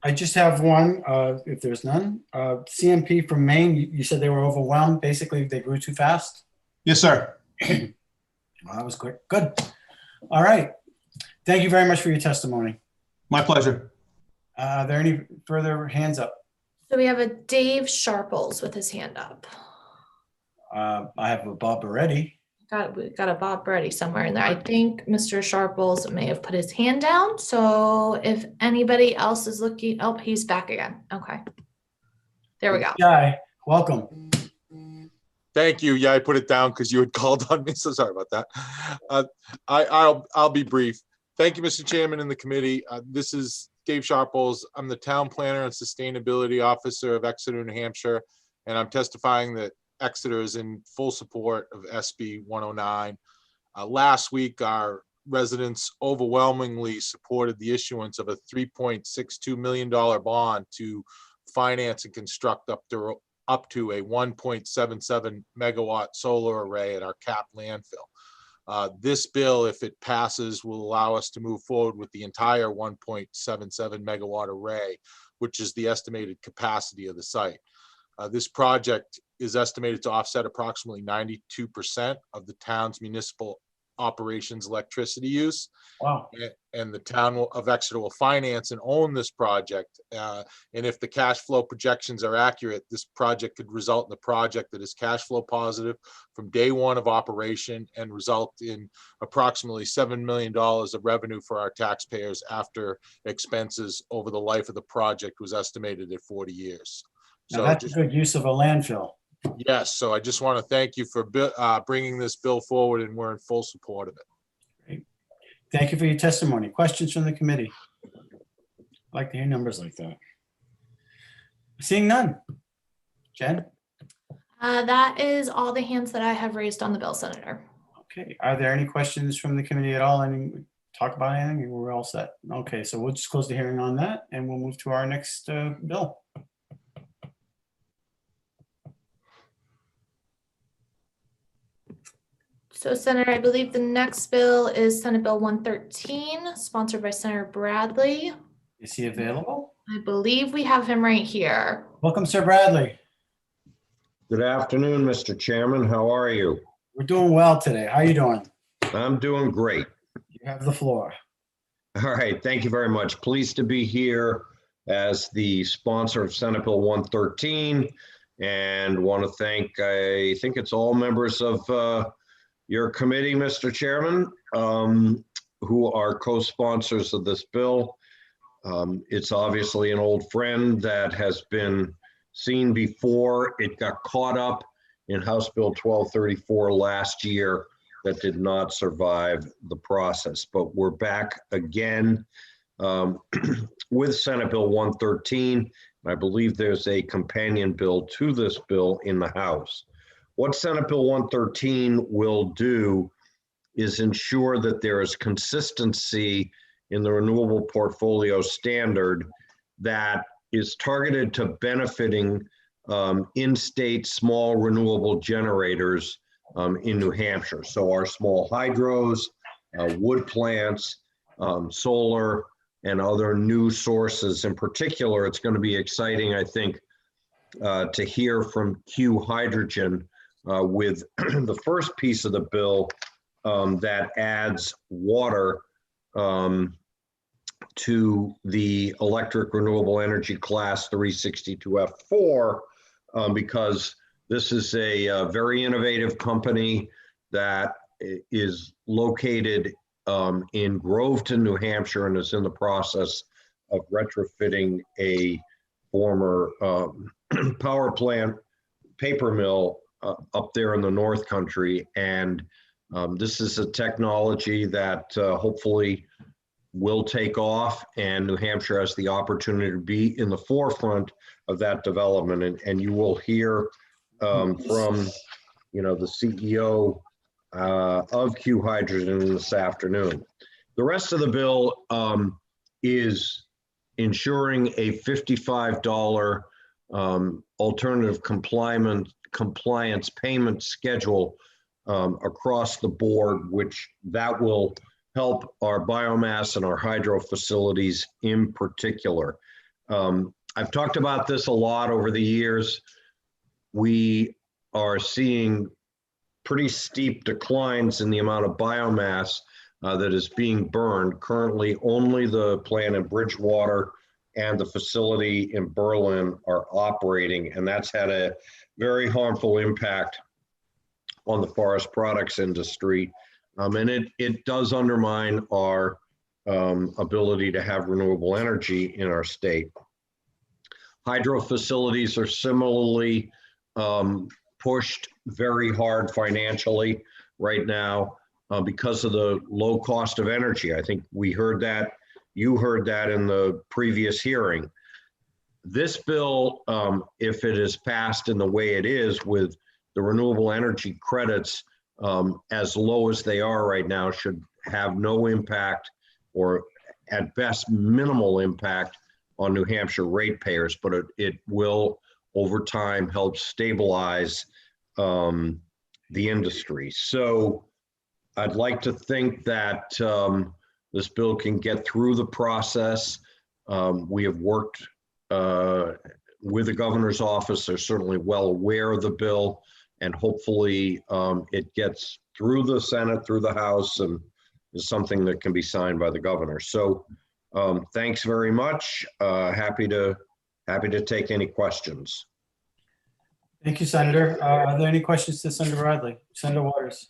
I just have one, if there's none. CMP from Maine, you said they were overwhelmed. Basically, they grew too fast. Yes, sir. Well, that was quick. Good. All right. Thank you very much for your testimony. My pleasure. Are there any further hands up? So we have a Dave Sharples with his hand up. I have a Bob Beretti. We got a Bob Brady somewhere in there. I think Mr. Sharples may have put his hand down. So if anybody else is looking, oh, he's back again. Okay. There we go. Guy, welcome. Thank you. Yeah, I put it down because you had called on me. So sorry about that. I'll be brief. Thank you, Mr. Chairman and the committee. This is Dave Sharples. I'm the town planner and sustainability officer of Exeter, New Hampshire, and I'm testifying that Exeter is in full support of SB 109. Last week, our residents overwhelmingly supported the issuance of a $3.62 million bond to finance and construct up to a 1.77 megawatt solar array at our Cap landfill. This bill, if it passes, will allow us to move forward with the entire 1.77 megawatt array, which is the estimated capacity of the site. This project is estimated to offset approximately 92% of the town's municipal operations electricity use. Wow. And the town of Exeter will finance and own this project. And if the cash flow projections are accurate, this project could result in a project that is cash flow positive from day one of operation and result in approximately $7 million of revenue for our taxpayers after expenses over the life of the project was estimated at 40 years. Now that's a good use of a landfill. Yes, so I just want to thank you for bringing this bill forward, and we're in full support of it. Great. Thank you for your testimony. Questions from the committee? I'd like to hear numbers like that. Seeing none. Jen? That is all the hands that I have raised on the bill, Senator. Okay. Are there any questions from the committee at all? Any talk about anything? We're all set. Okay, so we'll just close the hearing on that and we'll move to our next bill. So Senator, I believe the next bill is Senate Bill 113, sponsored by Senator Bradley. Is he available? I believe we have him right here. Welcome, Sir Bradley. Good afternoon, Mr. Chairman. How are you? We're doing well today. How are you doing? I'm doing great. You have the floor. All right. Thank you very much. Pleased to be here as the sponsor of Senate Bill 113 and want to thank, I think it's all members of your committee, Mr. Chairman, who are co-sponsors of this bill. It's obviously an old friend that has been seen before. It got caught up in House Bill 1234 last year that did not survive the process, but we're back again with Senate Bill 113. I believe there's a companion bill to this bill in the House. What Senate Bill 113 will do is ensure that there is consistency in the renewable portfolio standard that is targeted to benefiting in-state small renewable generators in New Hampshire. So our small hydros, wood plants, solar, and other new sources. In particular, it's going to be exciting, I think, to hear from Q Hydrogen with the first piece of the bill that adds water to the electric renewable energy class 362F4 because this is a very innovative company that is located in Groveton, New Hampshire, and is in the process of retrofitting a former power plant paper mill up there in the North Country. And this is a technology that hopefully will take off, and New Hampshire has the opportunity to be in the forefront of that development. And you will hear from, the CEO of Q Hydrogen this afternoon. The rest of the bill is ensuring a $55 alternative compliance payment schedule across the board, which that will help our biomass and our hydro facilities in particular. I've talked about this a lot over the years. We are seeing pretty steep declines in the amount of biomass that is being burned. Currently, only the plant in Bridgewater and the facility in Berlin are operating, and that's had a very harmful impact on the forest products industry. And it does undermine our ability to have renewable energy in our state. Hydro facilities are similarly pushed very hard financially right now because of the low cost of energy. I think we heard that, you heard that in the previous hearing. This bill, if it is passed in the way it is with the renewable energy credits as low as they are right now, should have no impact, or at best minimal impact, on New Hampshire ratepayers, but it will over time help stabilize the industry. So I'd like to think that this bill can get through the process. We have worked with the governor's office. They're certainly well aware of the bill, and hopefully it gets through the Senate, through the House, and is something that can be signed by the governor. So thanks very much. Happy to take any questions. Thank you, Senator. Are there any questions to Senator Bradley? Senator Waters.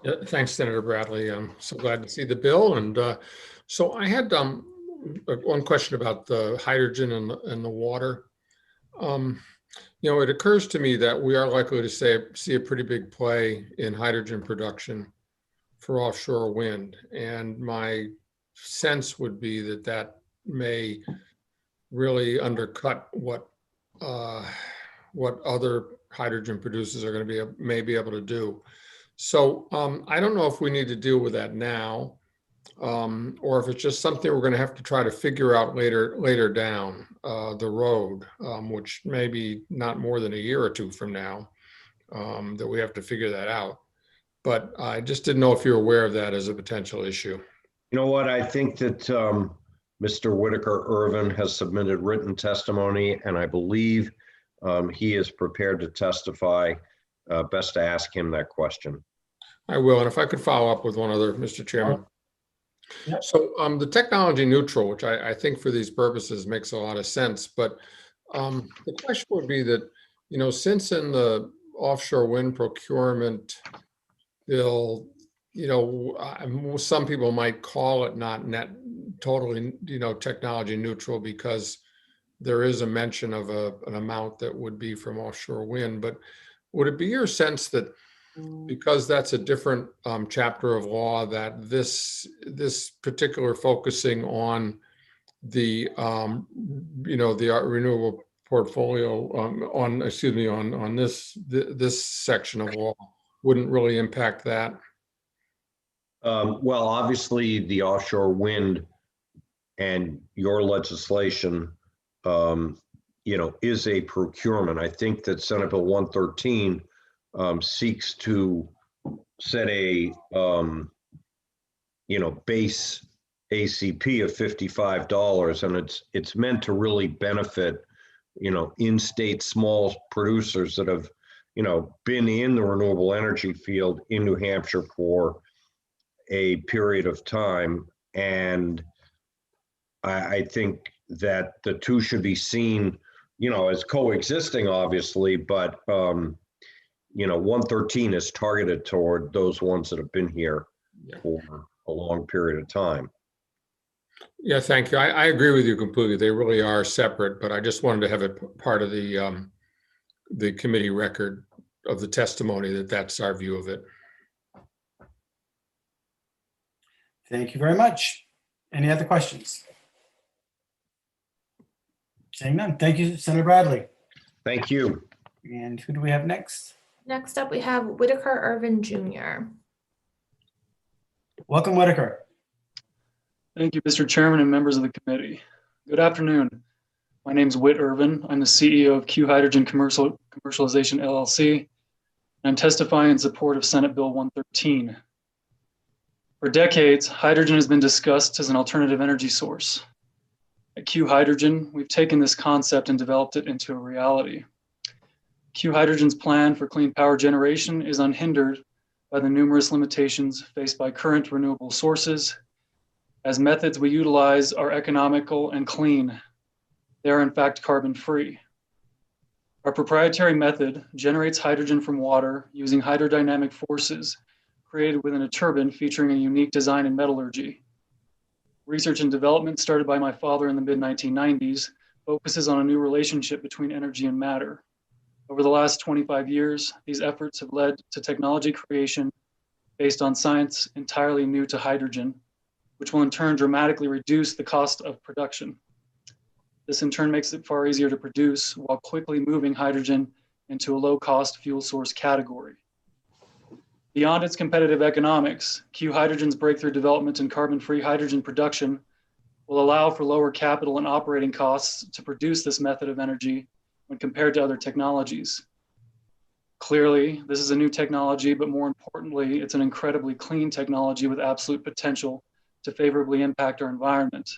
Yeah, thanks, Senator Bradley. I'm so glad to see the bill. And so I had one question about the hydrogen and the water. You know, it occurs to me that we are likely to see a pretty big play in hydrogen production for offshore wind. And my sense would be that that may really undercut what other hydrogen producers are going to may be able to do. So I don't know if we need to deal with that now, or if it's just something we're going to have to try to figure out later down the road, which may be not more than a year or two from now, that we have to figure that out. But I just didn't know if you're aware of that as a potential issue. You know what? I think that Mr. Whitaker Irvin has submitted written testimony, and I believe he is prepared to testify. Best to ask him that question. I will. And if I could follow up with one other, Mr. Chairman. Yep. So the technology neutral, which I think for these purposes makes a lot of sense. But the question would be that, you know, since in the offshore wind procurement bill, you know, some people might call it not net totally, you know, technology neutral, because there is a mention of an amount that would be from offshore wind. But would it be your sense that because that's a different chapter of law, that this particular focusing on the you know, the renewable portfolio on this section of law wouldn't really impact that? Well, obviously the offshore wind and your legislation, you know, is a procurement. I think that Senate Bill 113 seeks to set a, you know, base ACP of $55, and it's meant to really benefit, you know, in-state small producers that have, you know, been in the renewable energy field in New Hampshire for a period of time. And I think that the two should be seen, you know, as coexisting, obviously, but you know, 113 is targeted toward those ones that have been here for a long period of time. Yeah, thank you. I agree with you completely. They really are separate, but I just wanted to have it part of the committee record of the testimony that's our view of it. Thank you very much. Any other questions? Seeing none. Thank you, Senator Bradley. Thank you. And who do we have next? Next up, we have Whitaker Irvin Jr. Welcome, Whitaker. Thank you, Mr. Chairman and members of the committee. Good afternoon. My name is Whit Irvin. I'm the CEO of Q Hydrogen Commercialization LLC. I'm testifying in support of Senate Bill 113. For decades, hydrogen has been discussed as an alternative energy source. At Q Hydrogen, we've taken this concept and developed it into a reality. Q Hydrogen's plan for clean power generation is unhindered by the numerous limitations faced by current renewable sources, as methods we utilize are economical and clean. They are in fact carbon-free. Our proprietary method generates hydrogen from water using hydrodynamic forces created within a turbine featuring a unique design in metallurgy. Research and development started by my father in the mid-1990s focuses on a new relationship between energy and matter. Over the last 25 years, these efforts have led to technology creation based on science entirely new to hydrogen, which will in turn dramatically reduce the cost of production. This in turn makes it far easier to produce while quickly moving hydrogen into a low-cost fuel source category. Beyond its competitive economics, Q Hydrogen's breakthrough development in carbon-free hydrogen production will allow for lower capital and operating costs to produce this method of energy when compared to other technologies. Clearly, this is a new technology, but more importantly, it's an incredibly clean technology with absolute potential to favorably impact our environment.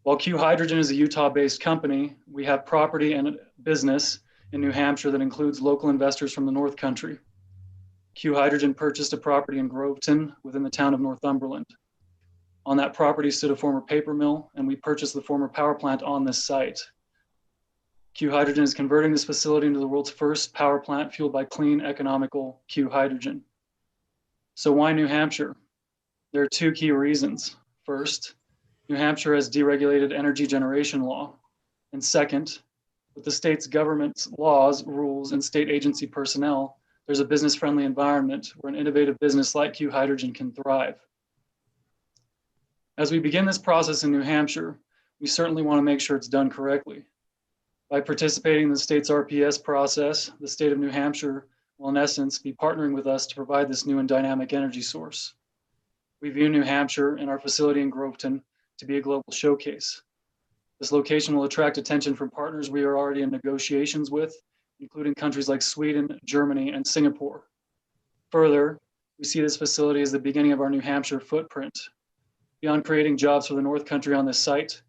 While Q Hydrogen is a Utah-based company, we have property and business in New Hampshire that includes local investors from the North Country. Q Hydrogen purchased a property in Groveton within the town of Northumberland. On that property stood a former paper mill, and we purchased the former power plant on this site. Q Hydrogen is converting this facility into the world's first power plant fueled by clean, economical Q Hydrogen. So why New Hampshire? There are two key reasons. First, New Hampshire has deregulated energy generation law. And second, with the state's government's laws, rules, and state agency personnel, there's a business-friendly environment where an innovative business like Q Hydrogen can thrive. As we begin this process in New Hampshire, we certainly want to make sure it's done correctly. By participating in the state's RPS process, the state of New Hampshire will in essence be partnering with us to provide this new and dynamic energy source. We view New Hampshire and our facility in Groveton to be a global showcase. This location will attract attention from partners we are already in negotiations with, including countries like Sweden, Germany, and Singapore. Further, we see this facility as the beginning of our New Hampshire footprint. Beyond creating jobs for the North Country on this site,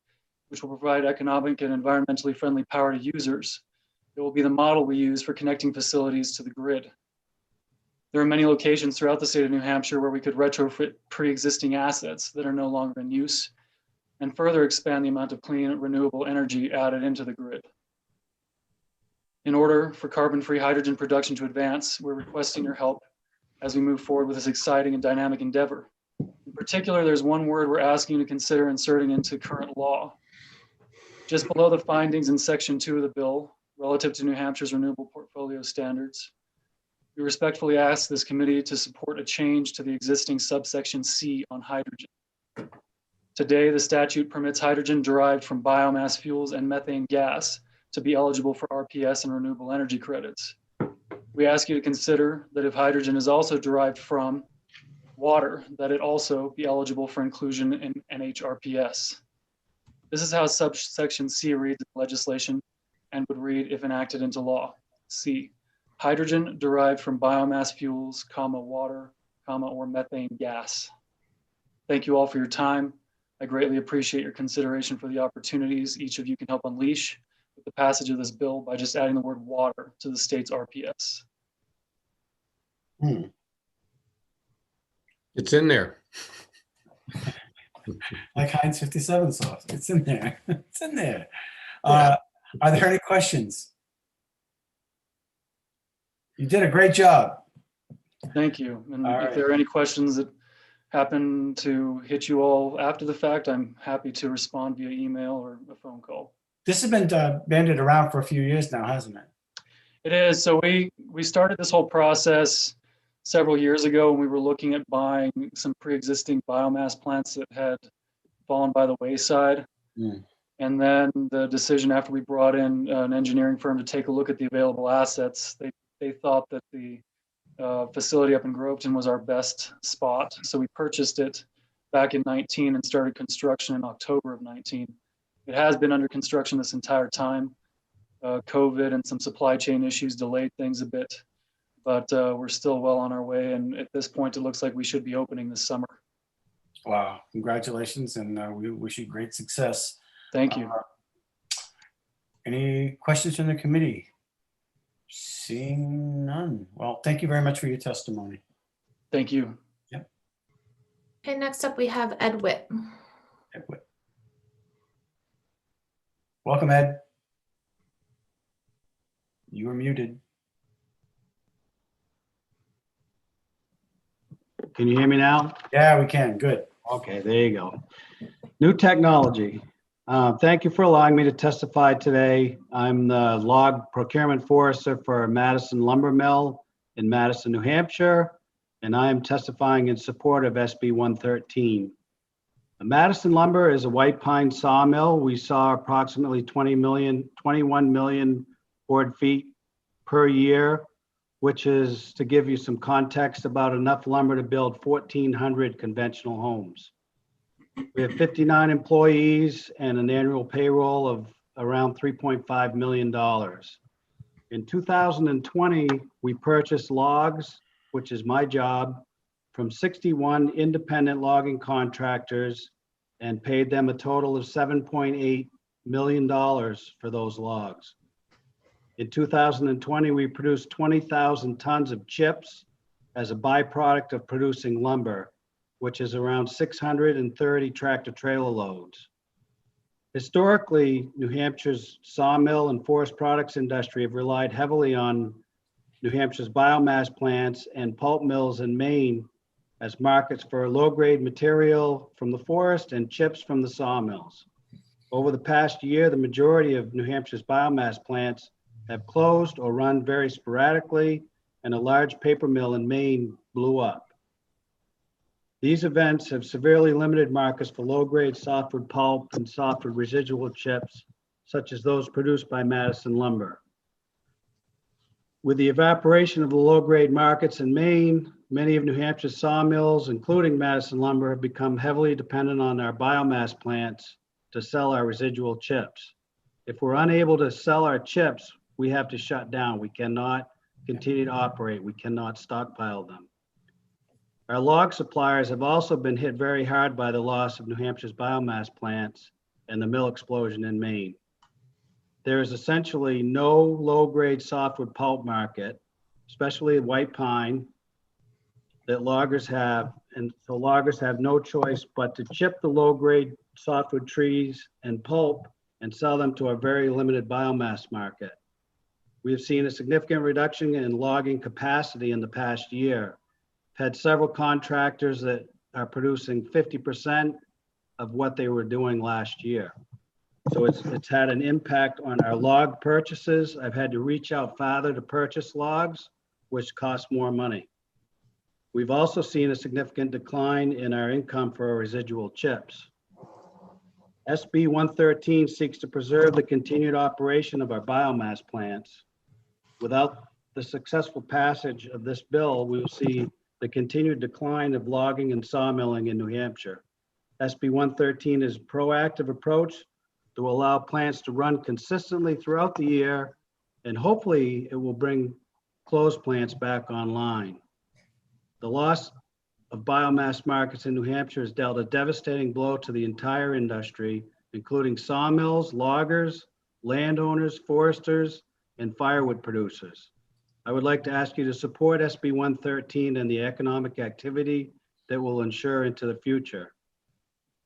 which will provide economic and environmentally friendly power to users, it will be the model we use for connecting facilities to the grid. There are many locations throughout the state of New Hampshire where we could retrofit pre-existing assets that are no longer in use and further expand the amount of clean, renewable energy added into the grid. In order for carbon-free hydrogen production to advance, we're requesting your help as we move forward with this exciting and dynamic endeavor. In particular, there's one word we're asking you to consider inserting into current law. Just below the findings in Section 2 of the bill, relative to New Hampshire's renewable portfolio standards, we respectfully ask this committee to support a change to the existing subsection C on hydrogen. Today, the statute permits hydrogen derived from biomass fuels and methane gas to be eligible for RPS and renewable energy credits. We ask you to consider that if hydrogen is also derived from water, that it also be eligible for inclusion in NHRPS. This is how subsection C reads in legislation and would read if enacted into law. C, hydrogen derived from biomass fuels, water, or methane gas. Thank you all for your time. I greatly appreciate your consideration for the opportunities each of you can help unleash with the passage of this bill by just adding the word water to the state's RPS. It's in there. Like Heinz 57 sauce. It's in there. It's in there. Are there any questions? You did a great job. Thank you. And All if right. there are any questions that happen to hit you all after the fact, I'm happy to respond via email or a phone call. This has been bandied around for a few years now, hasn't it? It is. So we started this whole process several years ago when we were looking at buying some pre-existing biomass plants that had fallen by the wayside. And then the decision after we brought in an engineering firm to take a look at the available assets, they thought that the facility up in Groveton was our best spot. So we purchased it back in 19 and started construction in October of 19. It has been under construction this entire time. COVID and some supply chain issues delayed things a bit. but we're still well on our way. And at this point, it looks like we should be opening this summer. Wow, congratulations, and we wish you great success. Thank you. Any questions from the committee? Seeing none. Well, thank you very much for your testimony. Thank you. Yep. Okay, next up we have Ed Witt. Ed Witt. Welcome, Ed. You are muted. Can you hear me now? Yeah, we can. Good. Okay, there you go. New technology. Thank you for allowing me to testify today. I'm the log procurement forester for Madison Lumber Mill in Madison, New Hampshire, and I am testifying in support of SB 113. Madison Lumber is a white pine sawmill. We saw approximately 21 million board feet per year, which is, to give you some context, about enough lumber to build 1,400 conventional homes. We have 59 employees and an annual payroll of around $3.5 million. In 2020, we purchased logs, which is my job, from 61 independent logging contractors and paid them a total of $7.8 million for those logs. In 2020, we produced 20,000 tons of chips as a byproduct of producing lumber, which is around 630 tractor trailer loads. Historically, New Hampshire's sawmill and forest products industry have relied heavily on New Hampshire's biomass plants and pulp mills in Maine as markets for low-grade material from the forest and chips from the sawmills. Over the past year, the majority of New Hampshire's biomass plants have closed or run very sporadically, and a large paper mill in Maine blew up. These events have severely limited markets for low-grade softwood pulp and softwood residual chips, such as those produced by Madison Lumber. With the evaporation of the low-grade markets in Maine, many of New Hampshire's sawmills, including Madison Lumber, have become heavily dependent on our biomass plants to sell our residual chips. If we're unable to sell our chips, we have to shut down. We cannot continue to operate. We cannot stockpile them. Our log suppliers have also been hit very hard by the loss of New Hampshire's biomass plants and the mill explosion in Maine. There is essentially no low-grade softwood pulp market, especially white pine, that loggers have, and so loggers have no choice but to chip the low-grade softwood trees and pulp and sell them to a very limited biomass market. We have seen a significant reduction in logging capacity in the past year. Had several contractors that are producing 50% of what they were doing last year. So it's had an impact on our log purchases. I've had to reach out farther to purchase logs, which cost more money. We've also seen a significant decline in our income for our residual chips. SB 113 seeks to preserve the continued operation of our biomass plants. Without the successful passage of this bill, we will see the continued decline of logging and sawmilling in New Hampshire. SB 113 is a proactive approach to allow plants to run consistently throughout the year, and hopefully it will bring closed plants back online. The loss of biomass markets in New Hampshire has dealt a devastating blow to the entire industry, including sawmills, loggers, landowners, foresters, and firewood producers. I would like to ask you to support SB 113 and the economic activity that will ensure into the future.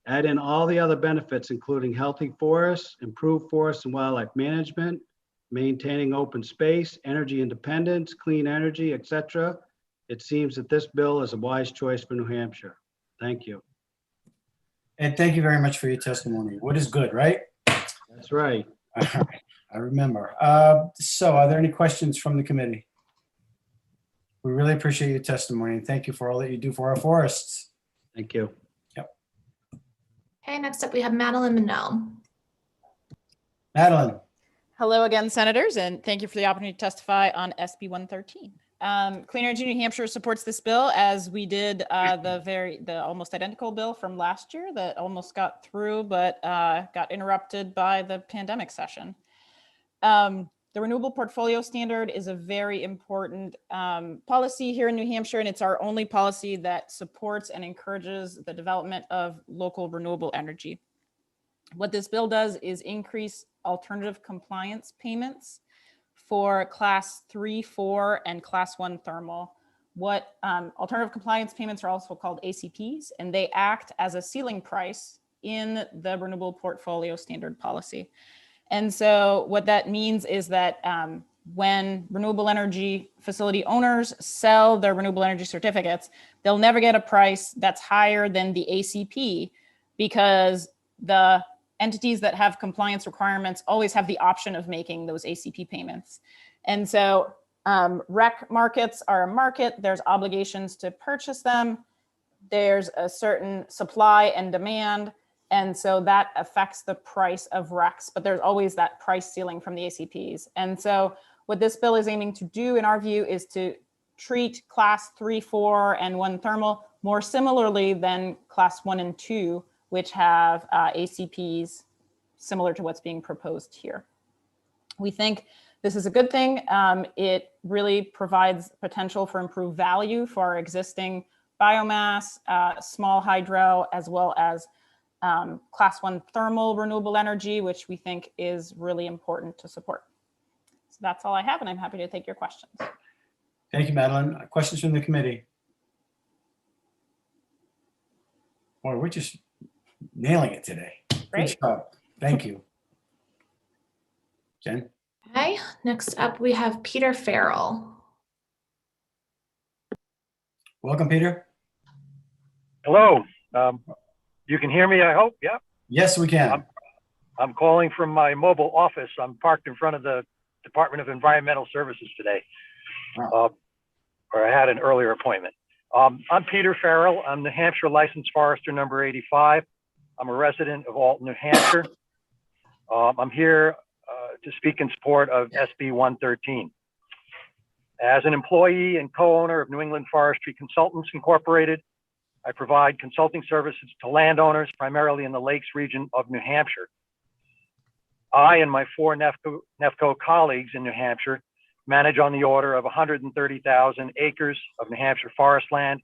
Add in all the other benefits, including healthy forests, improved forest and wildlife management, maintaining open space, energy independence, clean energy, etc. It seems that this bill is a wise choice for New Hampshire. Thank you. And thank you very much for your testimony. What is good, right? That's right. I remember. So are there any questions from the committee? We really appreciate your testimony and thank you for all that you do for our forests. Thank you. Yep. Okay, next up we have Madeline Minnell. Madeline. Hello again, senators, and thank you for the opportunity to testify on SB 113. Clean Energy New Hampshire supports this bill, as we did the almost identical bill from last year that almost got through, but got interrupted by the pandemic session. The Renewable Portfolio Standard is a very important policy here in New Hampshire, and it's our only policy that supports and encourages the development of local renewable energy. What this bill does is increase alternative compliance payments for class 3, 4, and class 1 thermal. What alternative compliance payments are also called ACPs, and they act as a ceiling price in the Renewable Portfolio Standard policy. And so what that means is that when renewable energy facility owners sell their renewable energy certificates, they'll never get a price that's higher than the ACP, because the entities that have compliance requirements always have the option of making those ACP payments. And so REC markets are a market. There's obligations to purchase them. There's a certain supply and demand. And so that affects the price of RECs, but there's always that price ceiling from the ACPs. And so what this bill is aiming to do, in our view, is to treat class 3, 4, and 1 thermal more similarly than class 1 and 2, which have ACPs similar to what's being proposed here. We think this is a good thing. It really provides potential for improved value for our existing biomass, small hydro, as well as class 1 thermal renewable energy, which we think is really important to support. So that's all I have, and I'm happy to take your questions. Thank you, Madeline. Questions from the committee? Boy, we're just nailing it today. Great. Good job. Thank you. Jen? Okay, next up we have Peter Farrell. Welcome, Peter. Hello. You can hear me, I hope, yeah? Yes, we can. I'm calling from my mobile office. I'm parked in front of the Department of Environmental Services today. Wow. Or I had an earlier appointment. I'm Peter Farrell. I'm New Hampshire licensed forester number 85. I'm a resident of Alton, New Hampshire. I'm here to speak in support of SB 113. As an employee and co-owner of New England Forestry Consultants Incorporated, I provide consulting services to landowners, primarily in the Lakes region of New Hampshire. I and my 4 NEFCO colleagues in New Hampshire manage on the order of 130,000 acres of New Hampshire forest land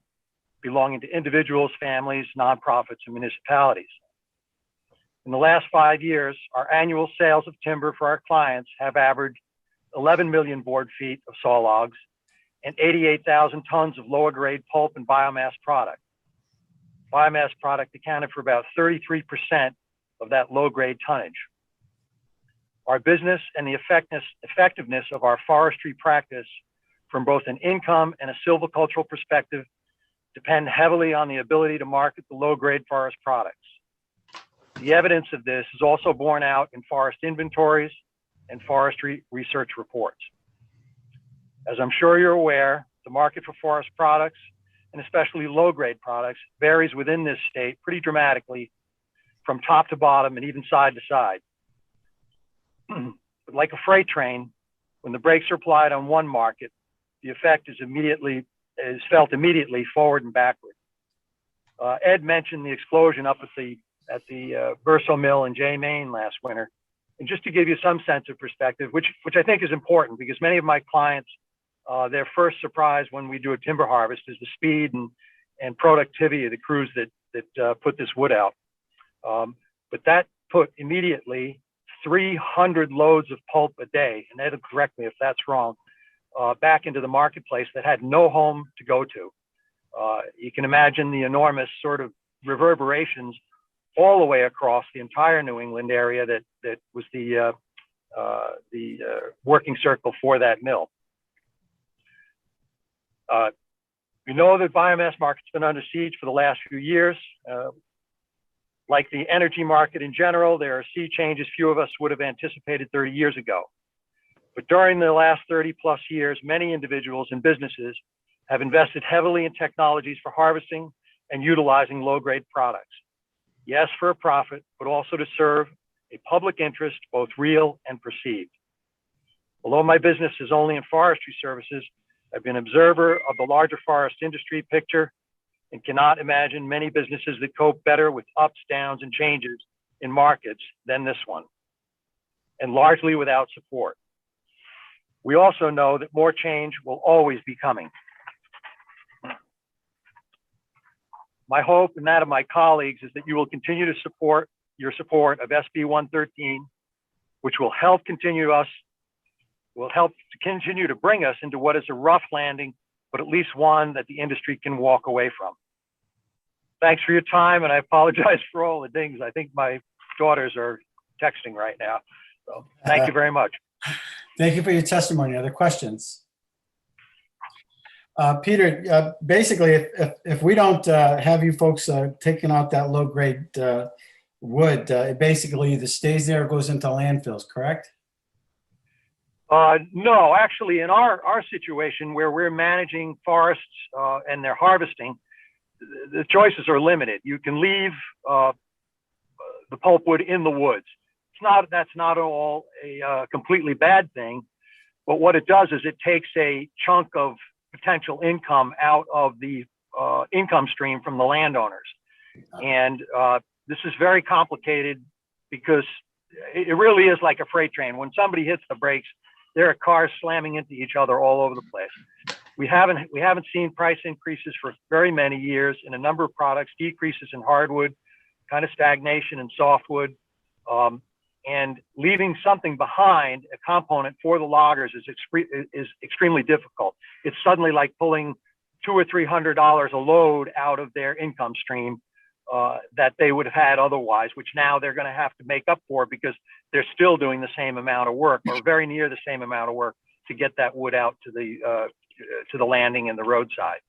belonging to individuals, families, nonprofits, and municipalities. In the last 5 years, our annual sales of timber for our clients have averaged 11 million board feet of saw logs and 88,000 tons of lower grade pulp and biomass product. Biomass product accounted for about 33% of that low grade tonnage. Our business and the effectiveness of our forestry practice from both an income and a silvicultural perspective depend heavily on the ability to market the low grade forest products. The evidence of this is also borne out in forest inventories and forestry research reports. As I'm sure you're aware, the market for forest products, and especially low-grade products, varies within this state pretty dramatically from top to bottom and even side to side. But like a freight train, when the brakes are applied on one market, the effect is felt immediately forward and backward. Ed mentioned the explosion up at the Verso Mill in Jay, Maine last winter. And just to give you some sense of perspective, which I think is important, because many of my clients, their first surprise when we do a timber harvest is the speed and productivity of the crews that put this wood out. But that put immediately 300 loads of pulp a day, and Ed will correct me if that's wrong, back into the marketplace that had no home to go to. You can imagine the enormous sort of reverberations all the way across the entire New England area that was the working circle for that mill. We know that biomass market's been under siege for the last few years. Like the energy market in general, there are sea changes few of us would have anticipated 30 years ago. But during the last 30 plus years, many individuals and businesses have invested heavily in technologies for harvesting and utilizing low-grade products. Yes, for a profit, but also to serve a public interest, both real and perceived. Although my business is only in forestry services, I've been an observer of the larger forest industry picture and cannot imagine many businesses that cope better with ups, downs, and changes in markets than this one, and largely without support. We also know that more change will always be coming. My hope and that of my colleagues is that you will continue to support of SB 113, which will help continue to bring us into what is a rough landing, but at least one that the industry can walk away from. Thanks for your time, and I apologize for all the dings. I think my daughters are texting right now. So thank you very much. Thank you for your testimony. Other questions? Peter, basically, if we don't have you folks taking out that low grade wood, it basically either stays there or goes into landfills, correct? No, actually, in our situation where we're managing forests and they're harvesting, the choices are limited. You can leave the pulpwood in the woods. That's not all a completely bad thing, but what it does is it takes a chunk of potential income out of the income stream from the landowners. And this is very complicated because it really is like a freight train. When somebody hits the brakes, there are cars slamming into each other all over the place. We haven't seen price increases for very many years in a number of products, decreases in hardwood, kind of stagnation in softwood. And leaving something behind, a component for the loggers, is extremely difficult. It's suddenly like pulling $200 or $300 a load out of their income stream that they would have had otherwise, which now they're going to have to make up for because they're still doing the same amount of work or very near the same amount of work to get that wood out to the landing and the roadside.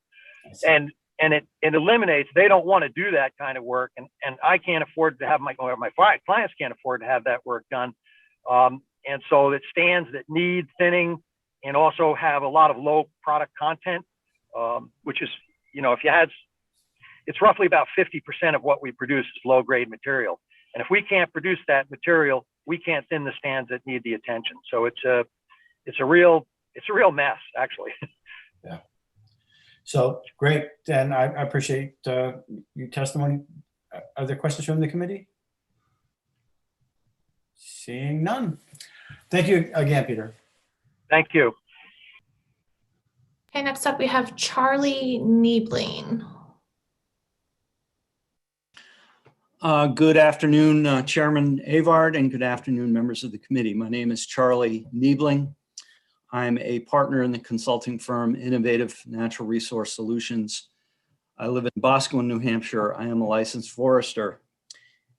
And it eliminates, they don't want to do that kind of work. And I can't afford to have my clients can't afford to have that work done. And so it stands that need thinning and also have a lot of low product content, which is, it's roughly about 50% of what we produce is low grade material. And if we can't produce that material, we can't thin the stands that need the attention. So it's a real mess, actually. Yeah. So great, Dan. I appreciate your testimony. Are there questions from the committee? Seeing none. Thank you again, Peter. Thank you. Okay, next up we have Charlie Niebling. Good afternoon, Chairman Avard, and good afternoon, members of the committee. My name is Charlie Niebling. I'm a partner in the consulting firm Innovative Natural Resource Solutions. I live in Boscawen, New Hampshire. I am a licensed forester.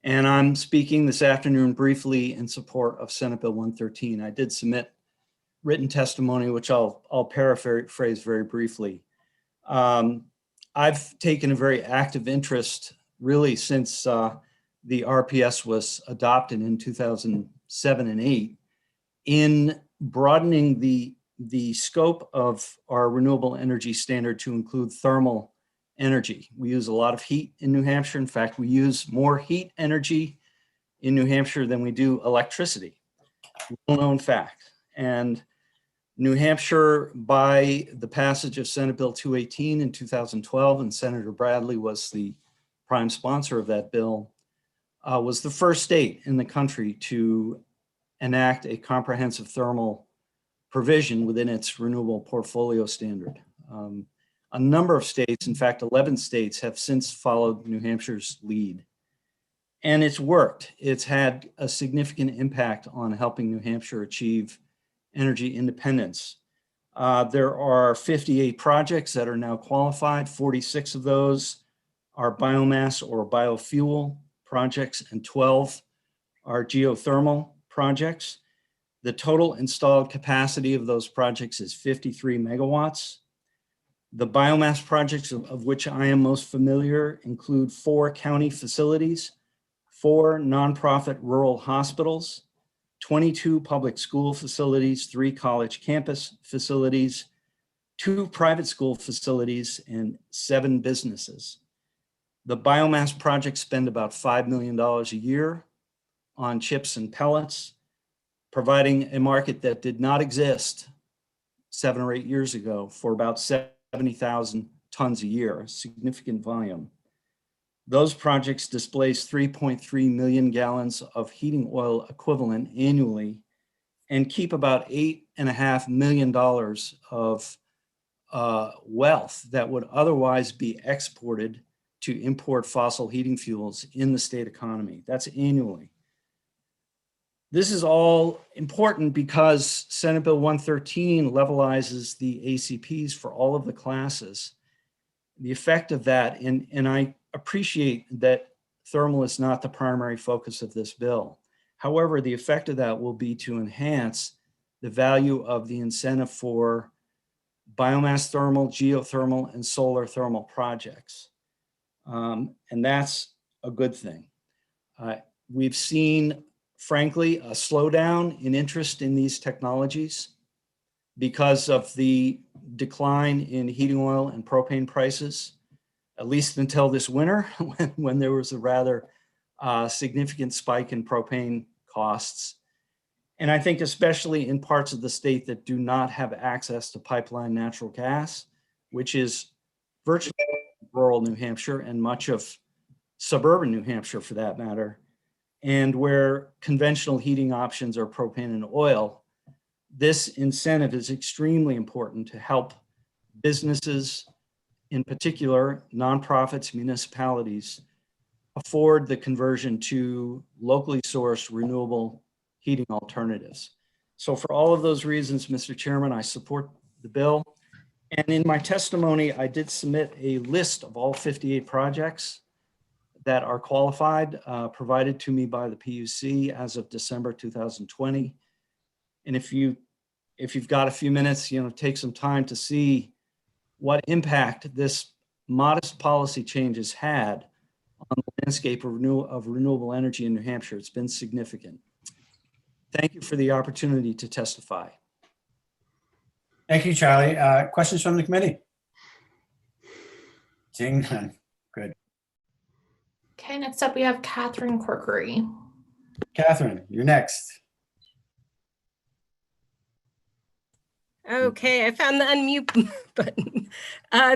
And I'm speaking this afternoon briefly in support of Senate Bill 113. I did submit written testimony, which I'll paraphrase very briefly. I've taken a very active interest really since the RPS was adopted in 2007 and 8 in broadening the scope of our renewable energy standard to include thermal energy. We use a lot of heat in New Hampshire. In fact, we use more heat energy in New Hampshire than we do electricity. Well-known fact. And New Hampshire, by the passage of Senate Bill 218 in 2012, and Senator Bradley was the prime sponsor of that bill, was the first state in the country to enact a comprehensive thermal provision within its renewable portfolio standard. A number of states, in fact, 11 states, have since followed New Hampshire's lead. And it's worked. It's had a significant impact on helping New Hampshire achieve energy independence. There are 58 projects that are now qualified. 46 of those are biomass or biofuel projects, and 12 are geothermal projects. The total installed capacity of those projects is 53 megawatts. The biomass projects of which I am most familiar include 4 county facilities, 4 nonprofit rural hospitals, 22 public school facilities, 3 college campus facilities, 2 private school facilities, and 7 businesses. The biomass projects spend about $5 million a year on chips and pellets, providing a market that did not exist 7 or 8 years ago for about 70,000 tons a year, a significant volume. Those projects displace 3.3 million gallons of heating oil equivalent annually and keep about $8.5 million of wealth that would otherwise be exported to import fossil heating fuels in the state economy. That's annually. This is all important because Senate Bill 113 levelizes the ACPs for all of the classes. The effect of that, and I appreciate that thermal is not the primary focus of this bill. However, the effect of that will be to enhance the value of the incentive for biomass thermal, geothermal, and solar thermal projects. And that's a good thing. We've seen, frankly, a slowdown in interest in these technologies because of the decline in heating oil and propane prices, at least until this winter, when there was a rather significant spike in propane costs. And I think especially in parts of the state that do not have access to pipeline natural gas, which is virtually rural New Hampshire and much of suburban New Hampshire for that matter, and where conventional heating options are propane and oil, this incentive is extremely important to help businesses, in particular nonprofits, municipalities, afford the conversion to locally sourced renewable heating alternatives. So for all of those reasons, Mr. Chairman, I support the bill. And in my testimony, I did submit a list of all 58 projects that are qualified, provided to me by the PUC as of December 2020. And if you've got a few minutes, take some time to see what impact this modest policy change has had on the landscape of renewable energy in New Hampshire. It's been significant. Thank you for the opportunity to testify. Thank you, Charlie. Questions from the committee? Seeing none. Good. Okay, next up we have Catherine Corkery. Catherine, you're next. Okay, I found the unmute button.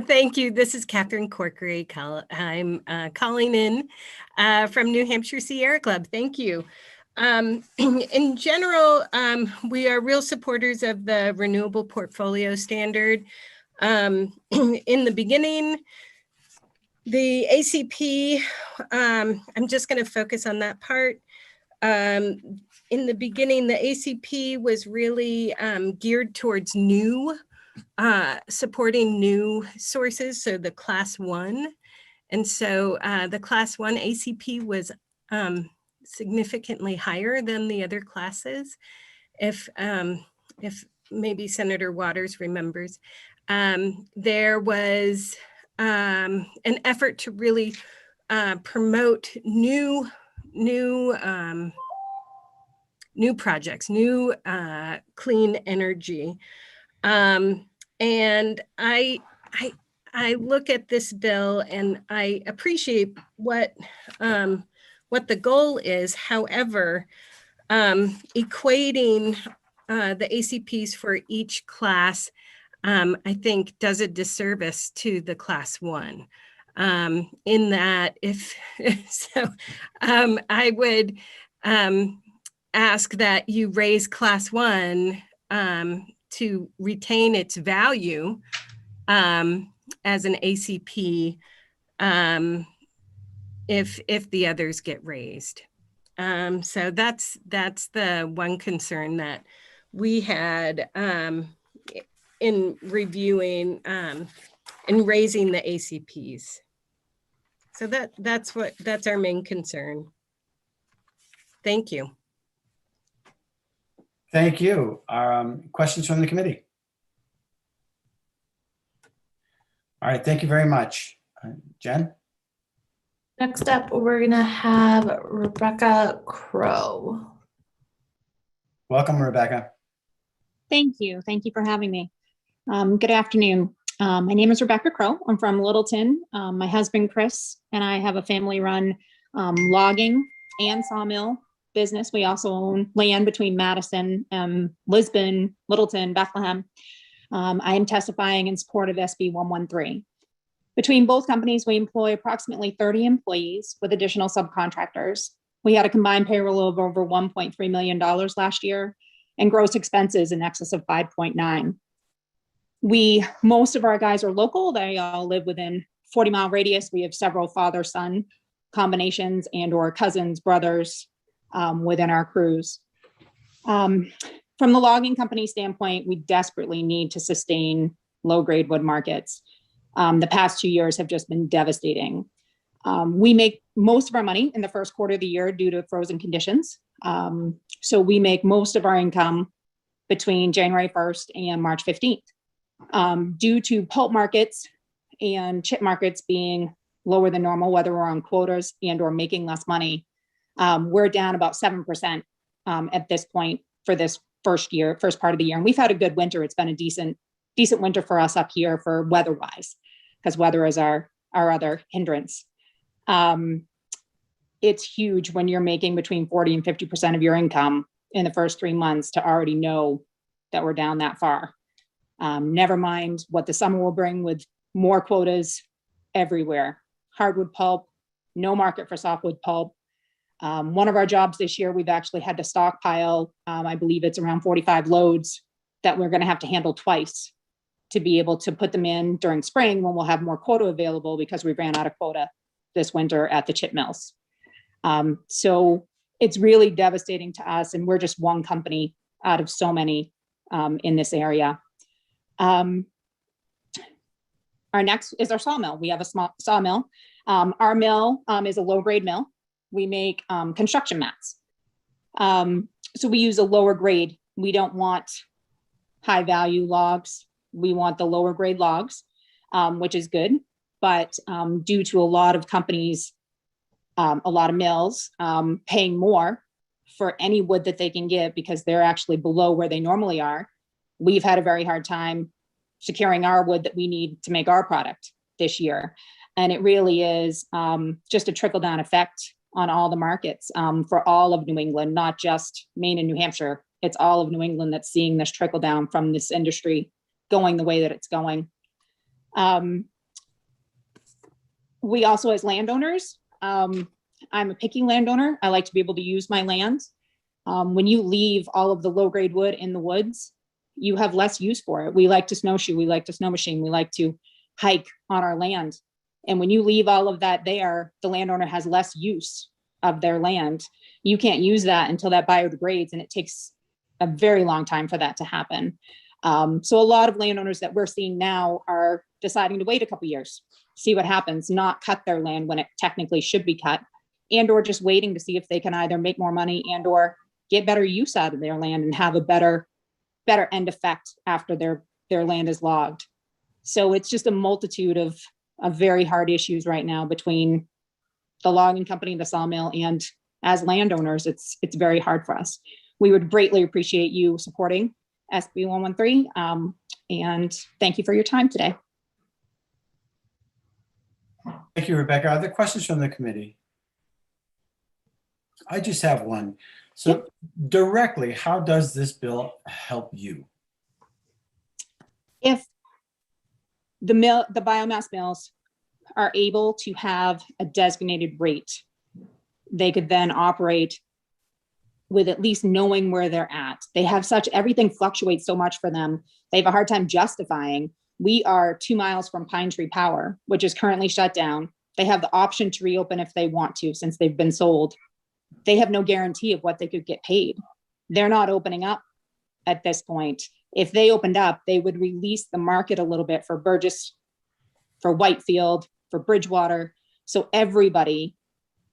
Thank you. This is Catherine Corkery. I'm calling in from New Hampshire Sierra Club. Thank you. In general, we are real supporters of the Renewable Portfolio Standard. In the beginning, the ACP, I'm just going to focus on that part. In the beginning, the ACP was really geared towards supporting new sources, so the class 1. And so the class 1 ACP was significantly higher than the other classes. If maybe Senator Waters remembers, there was an effort to really promote new projects, new clean energy. And I look at this bill and I appreciate what the goal is. However, equating the ACPs for each class, I think does a disservice to the class 1. In that I would ask that you raise class 1 to retain its value as an ACP if the others get raised. So that's the one concern that we had in reviewing and raising the ACPs. So that's our main concern. Thank you. Thank you. Questions from the committee? All right, thank you very much. Jen? Next up, we're gonna have Rebecca Crowe. Welcome, Rebecca. Thank you. Thank you for having me. Good afternoon. My name is Rebecca Crowe. I'm from Littleton. My husband, Chris, and I have a family-run logging and sawmill business. We also own land between Madison, Lisbon, Littleton, Bethlehem. I am testifying in support of SB 113. Between both companies, we employ approximately 30 employees with additional subcontractors. We had a combined payroll of over $1.3 million last year. and gross expenses in excess of 5.9. Most of our guys are local. They all live within 40-mile radius. We have several father-son combinations and or cousins, brothers within our crews. From the logging company standpoint, we desperately need to sustain low-grade wood markets. The past 2 years have just been devastating. We make most of our money in the first quarter of the year due to frozen conditions. So we make most of our income between January 1st and March 15th. Due to pulp markets and chip markets being lower than normal, whether we're on quotas and or making less money, we're down about 7% at this point for this first part of the year. And we've had a good winter. It's been a decent winter for us up here for weather-wise, because weather is our other hindrance. It's huge when you're making between 40 and 50% of your income in the first 3 months to already know that we're down that far. Never mind what the summer will bring with more quotas everywhere. Hardwood pulp, no market for softwood pulp. One of our jobs this year, we've actually had to stockpile, I believe it's around 45 loads that we're going to have to handle twice to be able to put them in during spring when we'll have more quota available, because we ran out of quota this winter at the chip mills. So it's really devastating to us, and we're just one company out of so many in this area. Our next is our sawmill. We have a small sawmill. Our mill is a low-grade mill. We make construction mats. So we use a lower grade. We don't want high-value logs. We want the lower grade logs, which is good. But due to a lot of companies, a lot of mills paying more for any wood that they can get because they're actually below where they normally are, we've had a very hard time securing our wood that we need to make our product this year. And it really is just a trickle-down effect on all the markets for all of New England, not just Maine and New Hampshire. It's all of New England that's seeing this trickle down from this industry going the way that it's going. We also, as landowners, I'm a picky landowner. I like to be able to use my land. When you leave all of the low-grade wood in the woods, you have less use for it. We like to snowshoe, we like to snow machine, we like to hike on our land. And when you leave all of that there, the landowner has less use of their land. You can't use that until that biodegrades, and it takes a very long time for that to happen. So a lot of landowners that we're seeing now are deciding to wait a couple years, see what happens, not cut their land when it technically should be cut, and or just waiting to see if they can either make more money and or get better use out of their land and have a better end effect after their land is logged. So it's just a multitude of very hard issues right now between the logging company, the sawmill, and as landowners, it's very hard for us. We would greatly appreciate you supporting SB 113, and thank you for your time today. Thank you, Rebecca. Are there questions from the committee? I just have one. So directly, how does this bill help you? If the biomass mills are able to have a designated rate, they could then operate with at least knowing where they're at. They have everything fluctuates so much for them. They have a hard time justifying. We are 2 miles from Pine Tree Power, which is currently shut down. They have the option to reopen if they want to, since they've been sold. They have no guarantee of what they could get paid. They're not opening up at this point. If they opened up, they would release the market a little bit for Burgess, for Whitefield, for Bridgewater. So everybody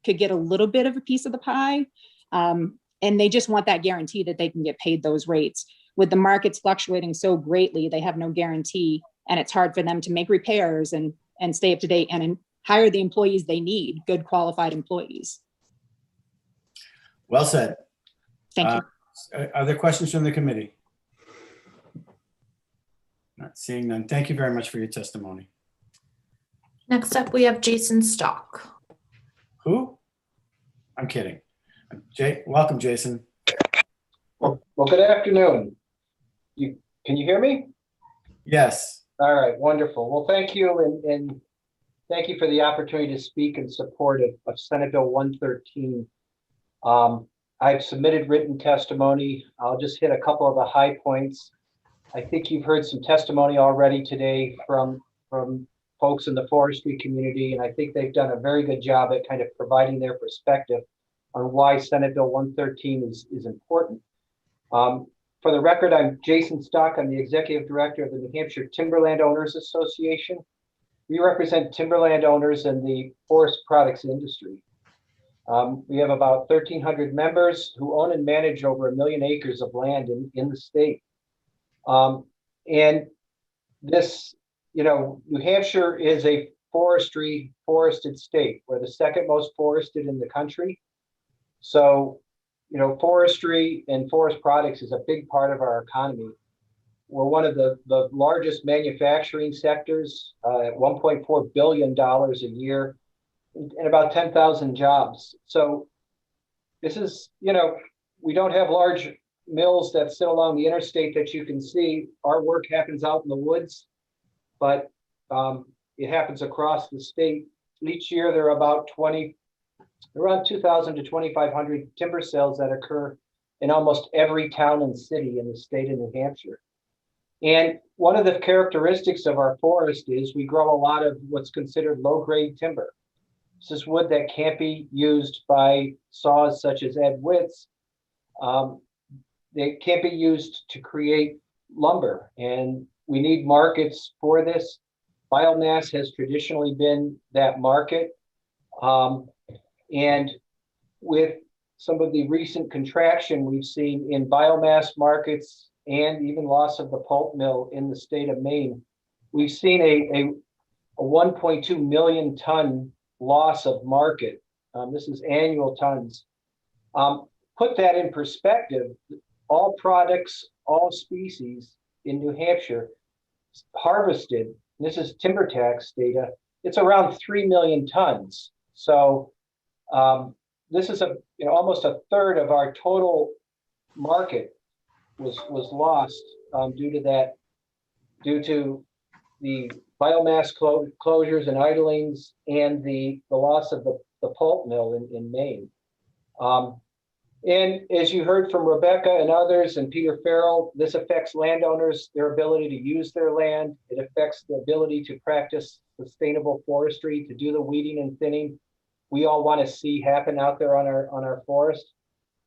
could get a little bit of a piece of the pie. And they just want that guarantee that they can get paid those rates. With the markets fluctuating so greatly, they have no guarantee, and it's hard for them to make repairs and stay up to date and hire the employees they need, good qualified employees. Well said. Thank you. Are there questions from the committee? Not seeing none. Thank you very much for your testimony. Next up, we have Jason Stock. Who? I'm kidding. Welcome, Jason. Well, good afternoon. Can you hear me? Yes. All right, wonderful. Well, thank you, and thank you for the opportunity to speak in support of Senate Bill 113. I've submitted written testimony. I'll just hit a couple of the high points. I think you've heard some testimony already today from folks in the forestry community, and I think they've done a very good job at kind of providing their perspective on why Senate Bill 113 is important. For the record, I'm Jason Stock. I'm the Executive Director of the New Hampshire Timberland Owners Association. We represent timberland owners in the forest products industry. We have about 1,300 members who own and manage over 1 million acres of land in the state. And this, New Hampshire is a forested state. We're the second most forested in the country. So, forestry and forest products is a big part of our economy. We're one of the largest manufacturing sectors at $1.4 billion a year and about 10,000 jobs. So this is, we don't have large mills that sit along the interstate that you can see. Our work happens out in the woods, but it happens across the state. Each year there are about around 2,000 to 2,500 timber sales that occur in almost every town and city in the state of New Hampshire. And one of the characteristics of our forest is we grow a lot of what's considered low-grade timber. This is wood that can't be used by saws such as Ed Witt's. They can't be used to create lumber, and we need markets for this. Biomass has traditionally been that market. And with some of the recent contraction we've seen in biomass markets and even loss of the pulp mill in the state of Maine, we've seen a 1.2 million ton loss of market. This is annual tons. Put that in perspective, all products, all species in New Hampshire harvested, this is timber tax data, it's around 3 million tons. So this is almost a third of our total market was lost due to the biomass closures and idlings and the loss of the pulp mill in Maine. And as you heard from Rebecca and others and Peter Farrell, this affects landowners, their ability to use their land. It affects the ability to practice sustainable forestry, to do the weeding and thinning we all want to see happen out there on our forest.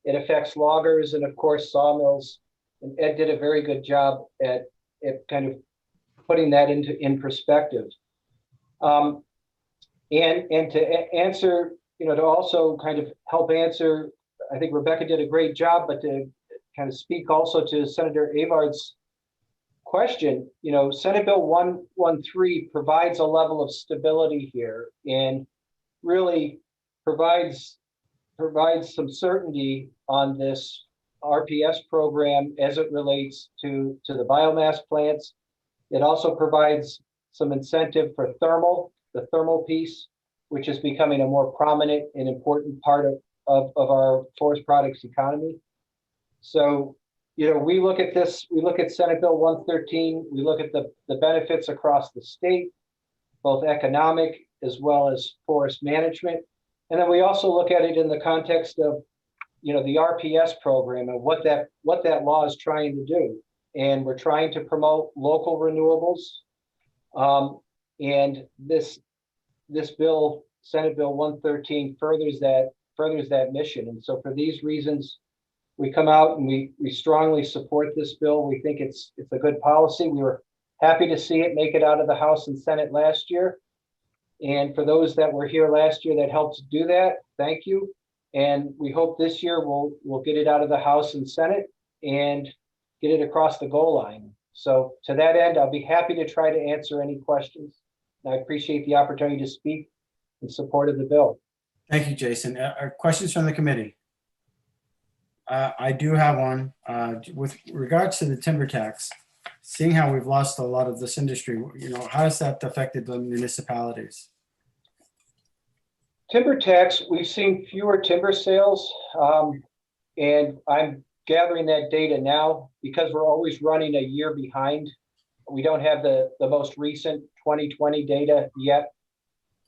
It affects loggers and of course sawmills. And Ed did a very good job at kind of putting that in perspective. And to answer, to also kind of help answer, I think Rebecca did a great job, but to kind of speak also to Senator Avard's question, Senate Bill 113 provides a level of stability here and really provides some certainty on this RPS program as it relates to the biomass plants. It also provides some incentive for the thermal piece, which is becoming a more prominent and important part of our forest products economy. So, we look at this, we look at Senate Bill 113, we look at the benefits across the state, both economic as well as forest management. And then we also look at it in the context of, the RPS program and what that law is trying to do. And we're trying to promote local renewables. And this bill, Senate Bill 113, furthers that mission. And so for these reasons, we come out and we strongly support this bill. We think it's a good policy. We were happy to see it make it out of the House and Senate last year. And for those that were here last year that helped do that, thank you. And we hope this year we'll get it out of the House and Senate and get it across the goal line. So to that end, I'll be happy to try to answer any questions. And I appreciate the opportunity to speak in support of the bill. Thank you, Jason. Questions from the committee? I do have one. With regards to the timber tax, seeing how we've lost a lot of this industry, how has that affected the municipalities? Timber tax, we've seen fewer timber sales, and I'm gathering that data now because we're always running a year behind. We don't have the most recent 2020 data yet,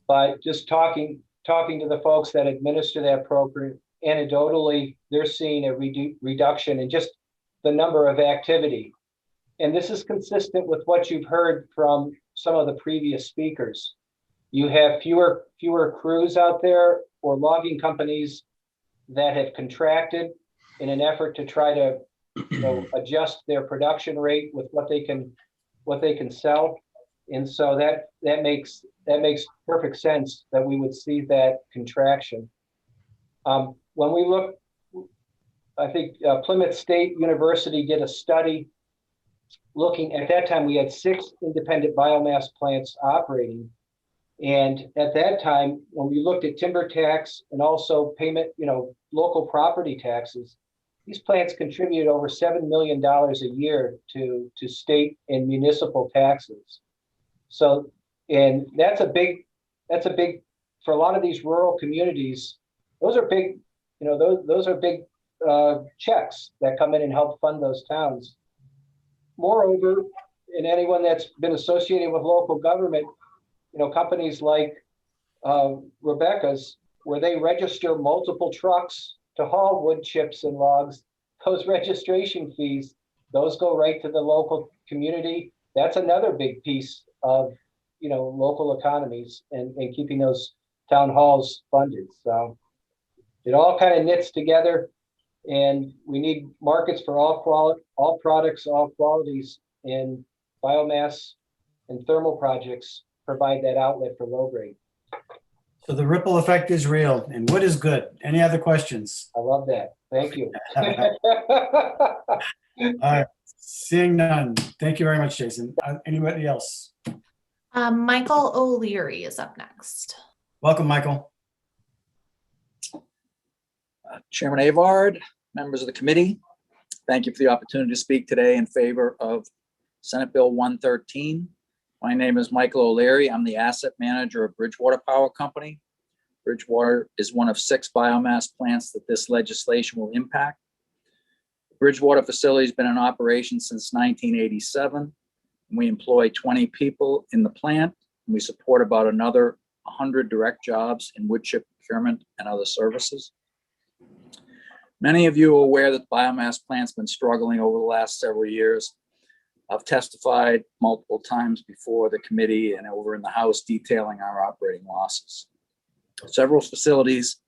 but just talking to the folks that administer that anecdotally, they're seeing a reduction in just the number of activity. And this is consistent with what you've heard from some of the previous speakers. You have fewer crews out there or logging companies that have contracted in an effort to try to, adjust their production rate with what they can sell. And so that makes perfect sense that we would see that contraction. When we look, I think Plymouth State University did a study looking, at that time we had 6 independent biomass plants operating. And at that time, when we looked at timber tax and also payment, local property taxes, these plants contribute over $7 million a year to state and municipal taxes. So, and that's a big, for a lot of these rural communities, those are big, those are big checks that come in and help fund those towns. Moreover, and anyone that's been associated with local government, companies like Rebecca's, where they register multiple trucks to haul wood chips and logs, those registration fees, those go right to the local community. That's another big piece of, local economies and keeping those town halls funded. So it all kind of knits together, and we need markets for all products, all qualities, and biomass and thermal projects provide that outlet for low grade. So the ripple effect is real, and wood is good. Any other questions? I love that. Thank you. All right. Seeing none. Thank you very much, Jason. Anybody else? Michael O'Leary is up next. Welcome, Michael. Chairman Avard, members of the committee, thank you for the opportunity to speak today in favor of Senate Bill 113. My name is Michael O'Leary. I'm the asset manager of Bridgewater Power Company. Bridgewater is one of 6 biomass plants that this legislation will impact. The Bridgewater facility has been in operation since 1987. We employ 20 people in the plant, and we support about another 100 direct jobs in wood chip procurement and other services. Many of you are aware that the biomass plant's been struggling over the last several years. I've testified multiple times before the committee and over in the House detailing our operating losses. Several facilities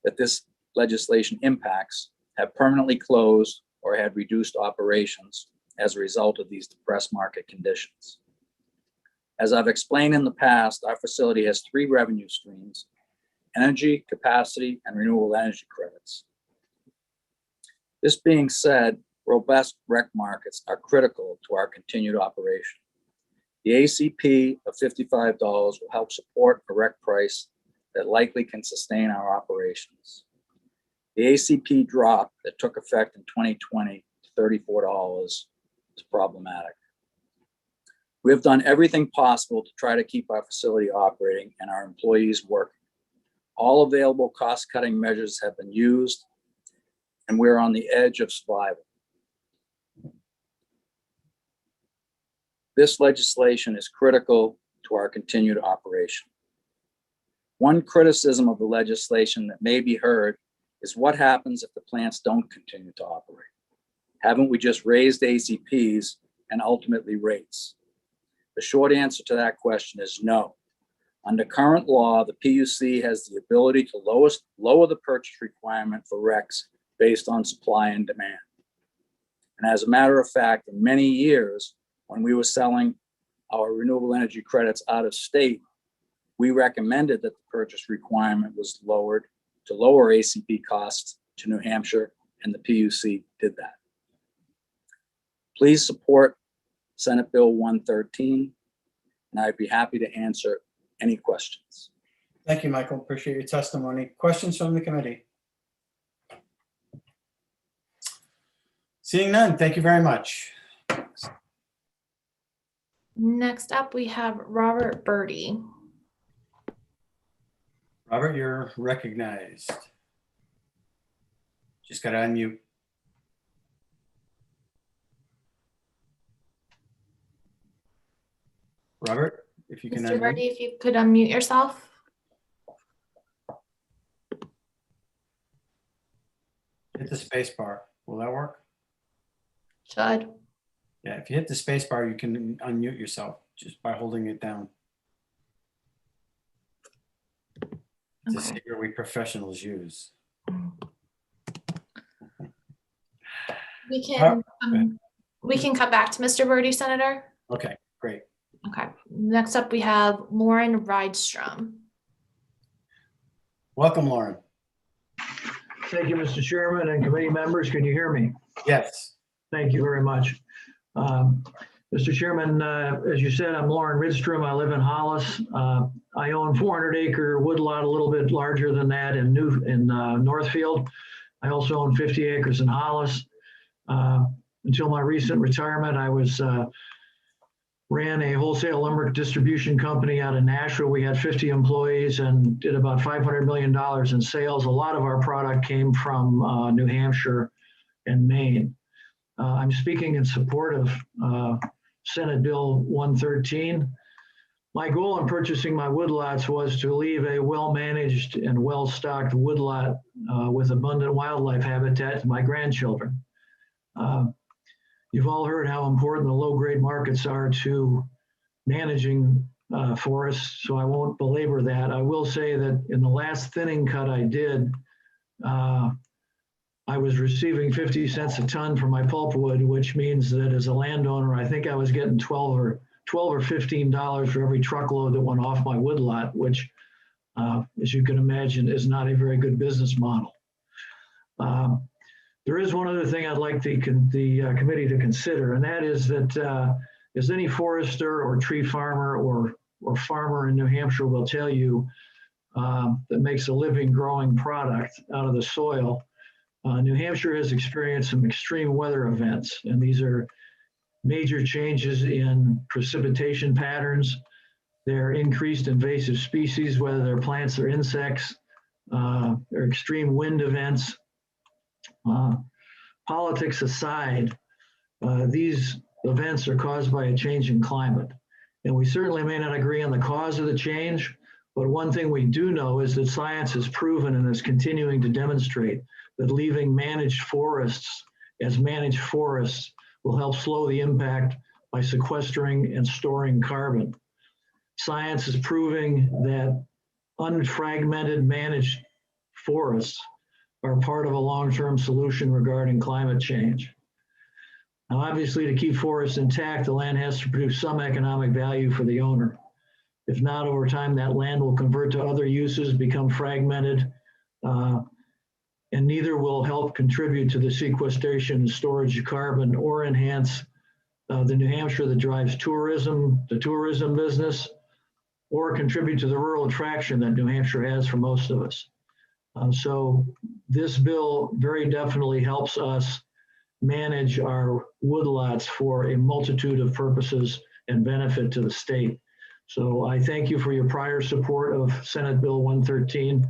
that this legislation impacts have permanently closed or had reduced operations as a result of these depressed market conditions. As I've explained in the past, our facility has 3 revenue streams: energy, capacity, and renewable energy credits. This being said, robust REC markets are critical to our continued operation. The ACP of $55 will help support a REC price that likely can sustain our operations. The ACP drop that took effect in 2020 to $34 is problematic. We have done everything possible to try to keep our facility operating and our employees working. All available cost-cutting measures have been used, and we're on the edge of survival. This legislation is critical to our continued operation. One criticism of the legislation that may be heard is what happens if the plants don't continue to operate? Haven't we just raised ACPs and ultimately rates? The short answer to that question is no. Under current law, the PUC has the ability to lower the purchase requirement for RECs based on supply and demand. And as a matter of fact, in many years, when we were selling our renewable energy credits out of state, we recommended that the purchase requirement was lowered to lower ACP costs to New Hampshire, and the PUC did that. Please support Senate Bill 113, and I'd be happy to answer any questions. Thank you, Michael. Appreciate your testimony. Questions from the committee? Seeing none, thank you very much. Next up, we have Robert Birdie. Robert, you're recognized. Just got to unmute. Robert, if you can Mr. unmute. Birdie, if you could unmute yourself. Hit the space bar. Will that work? Should. Yeah, if you hit the space bar, you can unmute yourself just by holding it down. It's a secret we professionals use. We can cut back to Mr. Birdie, Senator. Okay, great. Okay. Next up, we have Lauren Rydstrom. Welcome, Lauren. Thank you, Mr. Chairman and committee members. Can you hear me? Yes. Thank you very much. Mr. Chairman, as you said, I'm Lauren Rydstrom. I live in Hollis. I own 400-acre woodlot, a little bit larger than that in Northfield. I also own 50 acres in Hollis. Until my recent retirement, I ran a wholesale lumber distribution company out of Nashville. We had 50 employees and did about $500 million in sales. A lot of our product came from New Hampshire and Maine. I'm speaking in support of Senate Bill 113. My goal in purchasing my woodlots was to leave a well-managed and well-stocked woodlot with abundant wildlife habitat to my grandchildren. You've all heard how important the low-grade markets are to managing forests, so I won't belabor that. I will say that in the last thinning cut I did, I was receiving 50 cents a ton for my pulpwood, which means that as a landowner, I think I was getting $12 or $15 for every truckload that went off my woodlot, which, as you can imagine, is not a very good business model. There is one other thing I'd like the committee to consider, and that is that as any forester or tree farmer or farmer in New Hampshire will tell you that makes a living growing product out of the soil, New Hampshire has experienced some extreme weather events, and these are major changes in precipitation patterns. They're increased invasive species, whether they're plants or insects, or extreme wind events. Politics aside, these events are caused by a change in climate. And we certainly may not agree on the cause of the change, but one thing we do know is that science has proven and is continuing to demonstrate that leaving managed forests as managed forests will help slow the impact by sequestering and storing carbon. Science is proving that unfragmented managed forests are part of a long-term solution regarding climate change. Now, obviously, to keep forests intact, the land has to produce some economic value for the owner. If not, over time, that land will convert to other uses, become fragmented, and neither will help contribute to the sequestration and storage of carbon or enhance the New Hampshire that drives tourism, the tourism business, or contribute to the rural attraction that New Hampshire has for most of us. So this bill very definitely helps us manage our woodlots for a multitude of purposes and benefit to the state. So I thank you for your prior support of Senate Bill 113,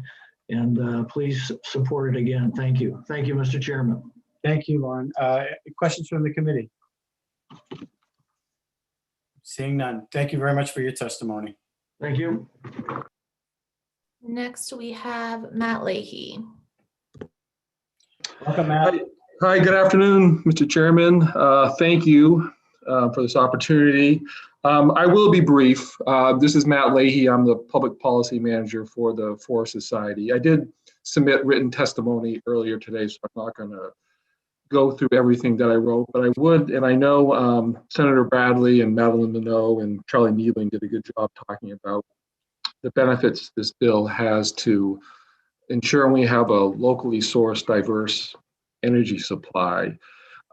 and please support it again. Thank you. Thank you, Mr. Chairman. Thank you, Lauren. Questions from the committee? Seeing none. Thank you very much for your testimony. Thank you. Next, we have Matt Leahy. Welcome, Matt. Hi, good afternoon, Mr. Chairman. Thank you for this opportunity. I will be brief. This is Matt Leahy. I'm the Public Policy Manager for the Forest Society. I did submit written testimony earlier today, so I'm not going to go through everything that I wrote, but I would, and I know Senator Bradley and Madeline Minot and Charlie Niebling did a good job talking about the benefits this bill has to ensure we have a locally sourced, diverse energy supply.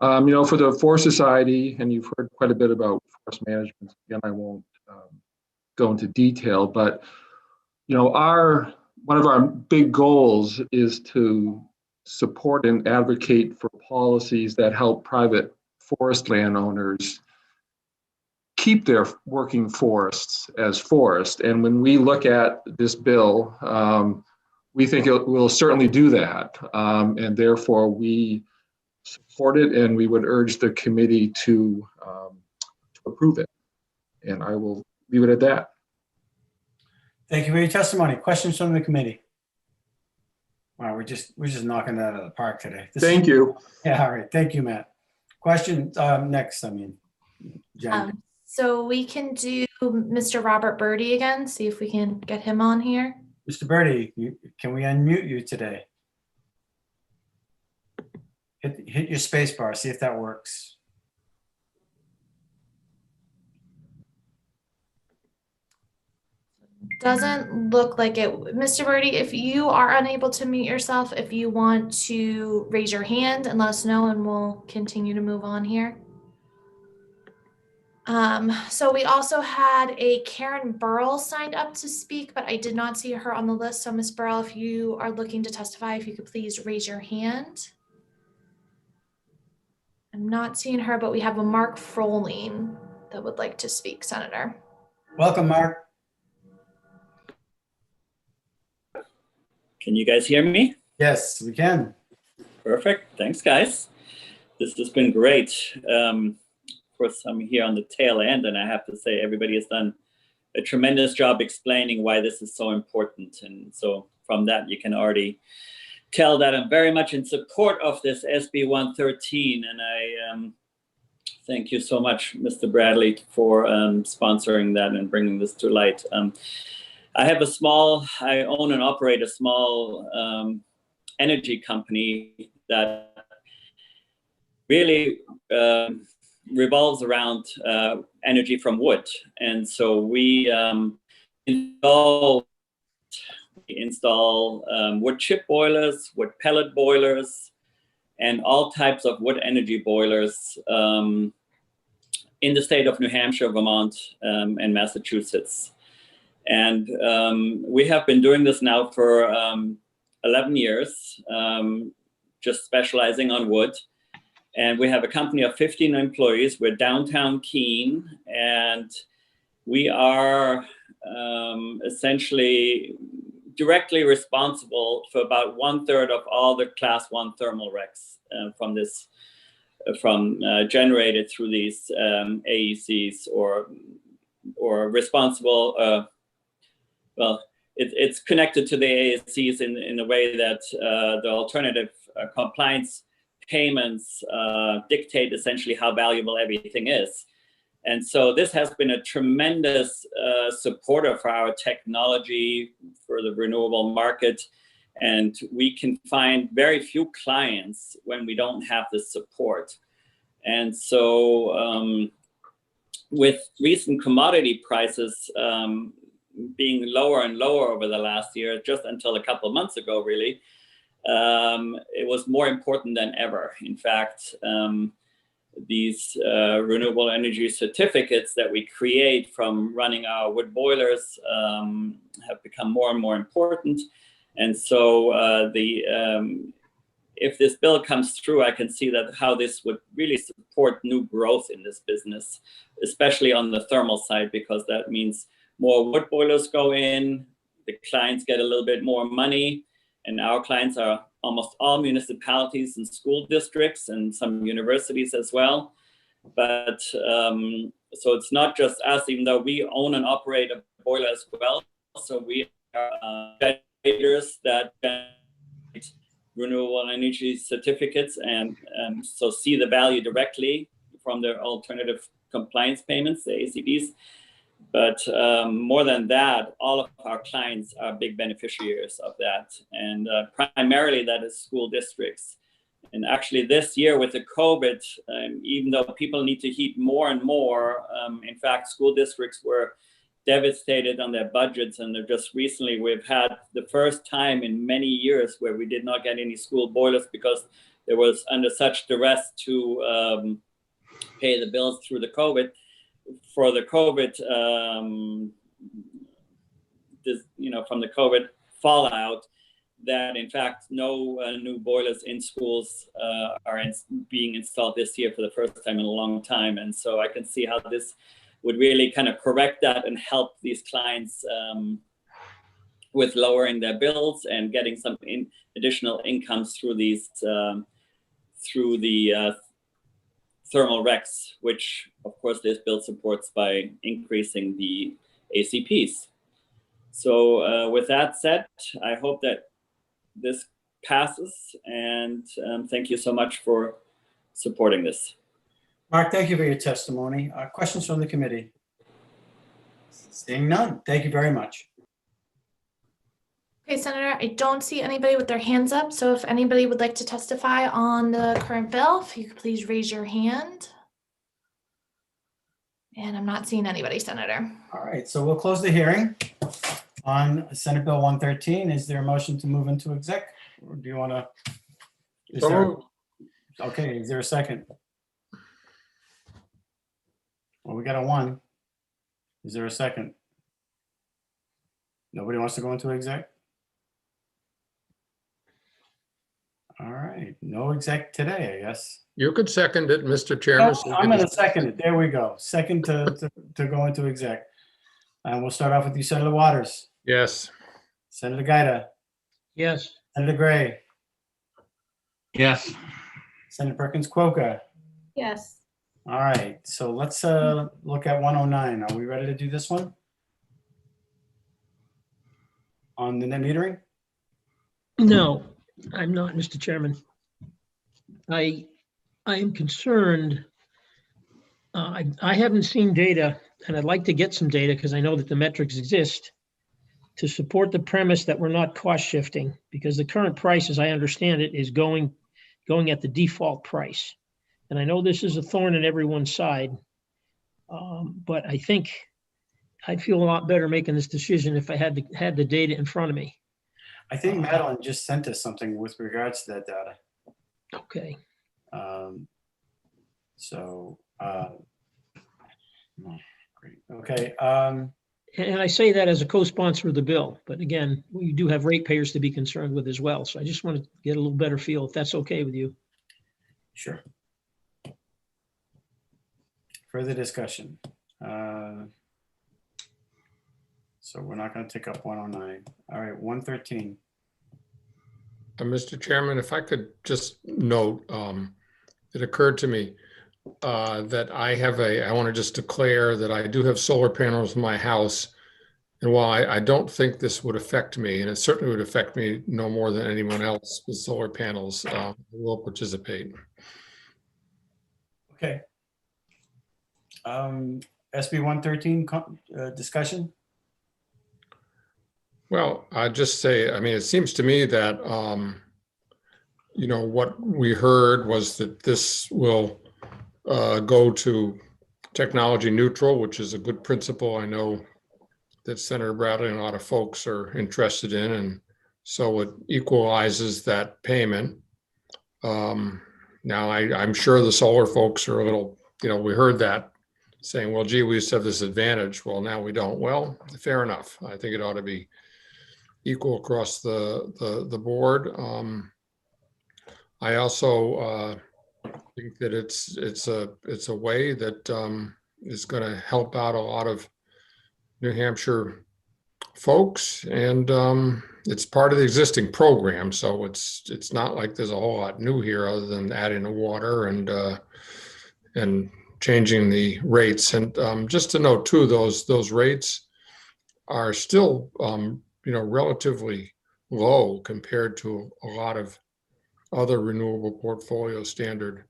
You know, for the Forest Society, and you've heard quite a bit about forest management. Again, I won't go into detail, but you know, one of our big goals is to support and advocate for policies that help private forest landowners keep their working forests as forests. And when we look at this bill, we think it will certainly do that. And therefore we support it, and we would urge the committee to approve it. And I will leave it at that. Thank you for your testimony. Questions from the committee? Wow, we're just knocking that out of the park today. Thank you. Yeah, all right. Thank you, Matt. Question next, Jen. So we can do Mr. Robert Birdie again, see if we can get him on here. Mr. Birdie, can we unmute you today? Hit your space bar, see if that works. Doesn't look like it. Mr. Birdie, if you are unable to mute yourself, if you want to raise your hand and let us know, and we'll continue to move on here. So we also had a Karen Burrell signed up to speak, but I did not see her on the list. So Ms. Burrell, if you are looking to testify, if you could please raise your hand. I'm not seeing her, but we have a Mark Froling that would like to speak, Senator. Welcome, Mark. Can you guys hear me? Yes, we can. Perfect. Thanks, guys. This has been great. Of course, I'm here on the tail end, and I have to say everybody has done a tremendous job explaining why this is so important. And so from that, you can already tell that I'm very much in support of this SB 113. And I thank you so much, Mr. Bradley, for sponsoring that and bringing this to light. I own and operate a small energy company that really revolves around energy from wood. And so we install wood chip boilers, wood pellet boilers, and all types of wood energy boilers in the state of New Hampshire, Vermont, and Massachusetts. And we have been doing this now for 11 years, just specializing on wood. And we have a company of 15 employees. We're downtown Keene, and we are essentially directly responsible for about 1/3 of all the Class 1 thermal wrecks generated through these AECs or responsible. Well, it's connected to the AECs in a way that the alternative compliance payments dictate essentially how valuable everything is. And so this has been a tremendous supporter for our technology, for the renewable market. And we can find very few clients when we don't have this support. And so with recent commodity prices being lower and lower over the last year, just until a couple of months ago, really, it was more important than ever. In fact, these renewable energy certificates that we create from running our wood boilers have become more and more important. And so if this bill comes through, I can see that how this would really support new growth in this business, especially on the thermal side, because that means more wood boilers go in, the clients get a little bit more money, and our clients are almost all municipalities and school districts and some universities as well. But so it's not just us, even though we own and operate a boiler as well. So we are generators that generate renewable energy certificates and so see the value directly from their alternative compliance payments, the ACDs. But more than that, all of our clients are big beneficiaries of that. And primarily that is school districts. And actually this year with the COVID, even though people need to heat more and more, in fact, school districts were devastated on their budgets. And they're just recently, we've had the first time in many years where we did not get any school boilers because there was under such duress to pay the bills through the COVID. For the COVID, from the COVID fallout, that in fact no new boilers in schools are being installed this year for the first time in a long time. And so I can see how this would really kind of correct that and help these clients with lowering their bills and getting some additional incomes through these through the thermal RECs, which of course this bill supports by increasing the ACPs. So with that said, I hope that this passes. And thank you so much for supporting this. Mark, thank you for your testimony. Questions from the committee? Seeing none, thank you very much. Okay, Senator, I don't see anybody with their hands up. So if anybody would like to testify on the current bill, if you could please raise your hand. And I'm not seeing anybody, Senator. All right, so we'll close the hearing on Senate Bill 113. Is there a motion to move into exec? Or do you want to? Okay, is there a second? Well, we got a 1. Is there a second? Nobody wants to go into exec? All right, no exec today, I guess. You could second it, Mr. Chairman. Oh, I'm going to second it. There we go. Second to go into exec. And we'll start off with you, Senator Waters. Yes. Senator Gaida. Yes. Senator Gray. Yes. Senator Perkins Quokka. Yes. All right, so let's look at 109. Are we ready to do this one? On the net metering? No, I'm not, Mr. Chairman. I am concerned. I haven't seen data, and I'd like to get some data because I know that the metrics exist to support the premise that we're not cost shifting, because the current price, as I understand it, is going at the default price. And I know this is a thorn in everyone's side, but I think I'd feel a lot better making this decision if I had the data in front of me. I think Madeline just sent us something with regards to that data. Okay. Great. Okay. And I say that as a co-sponsor of the bill, but again, we do have ratepayers to be concerned with as well. So I just want to get a little better feel if that's okay with you. Sure. Further discussion. So we're not going to take up 109. All right, 113. Mr. Chairman, if I could just note, it occurred to me that I want to just declare that I do have solar panels in my house. And while I don't think this would affect me, and it certainly would affect me no more than anyone else with solar panels, will participate. Okay. SB 113 discussion. Well, I just say, I mean, it seems to me that, you know, what we heard was that this will go to technology neutral, which is a good principle. I know that Senator Bradley and a lot of folks are interested in, and so it equalizes that payment. Now, I'm sure the solar folks are a little, you know, we heard that saying, well, gee, we used to have this advantage. Well, now we don't. Well, fair enough. I think it ought to be equal across the board. I also think that it's a way that is going to help out a lot of New Hampshire folks, and it's part of the existing program. So it's not like there's a whole lot new here other than adding the water and changing the rates. And just to note too, those rates are still you know, relatively low compared to a lot of other renewable portfolio standard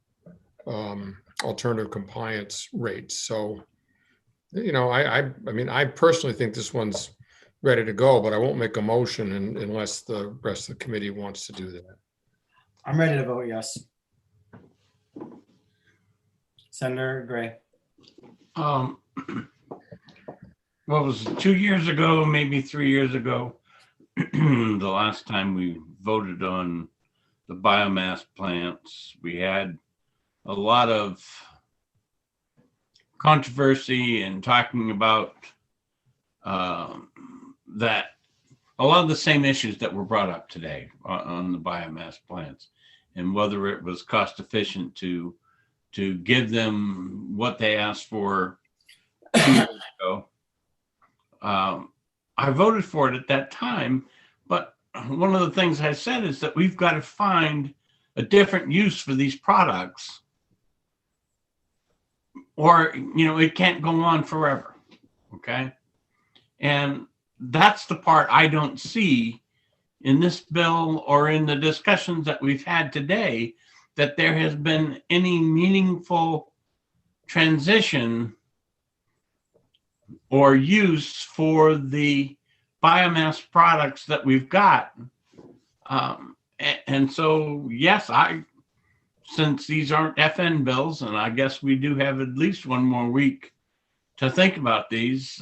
alternative compliance rates. So, you know, I mean, I personally think this one's ready to go, but I won't make a motion unless the rest of the committee wants to do that. I'm ready to vote yes. Senator Gray. What was it, 2 years ago, maybe 3 years ago, the last time we voted on the biomass plants, we had a lot of controversy and talking about that, a lot of the same issues that were brought up today on the biomass plants, and whether it was cost efficient to give them what they asked for 2 years ago. I voted for it at that time, but one of the things I said is that we've got to find a different use for these products, or, you know, it can't go on forever. Okay. And that's the part I don't see in this bill or in the discussions that we've had today that there has been any meaningful transition or use for the biomass products that we've got. And so, yes, since these aren't FN bills, and I guess we do have at least one more week to think about these,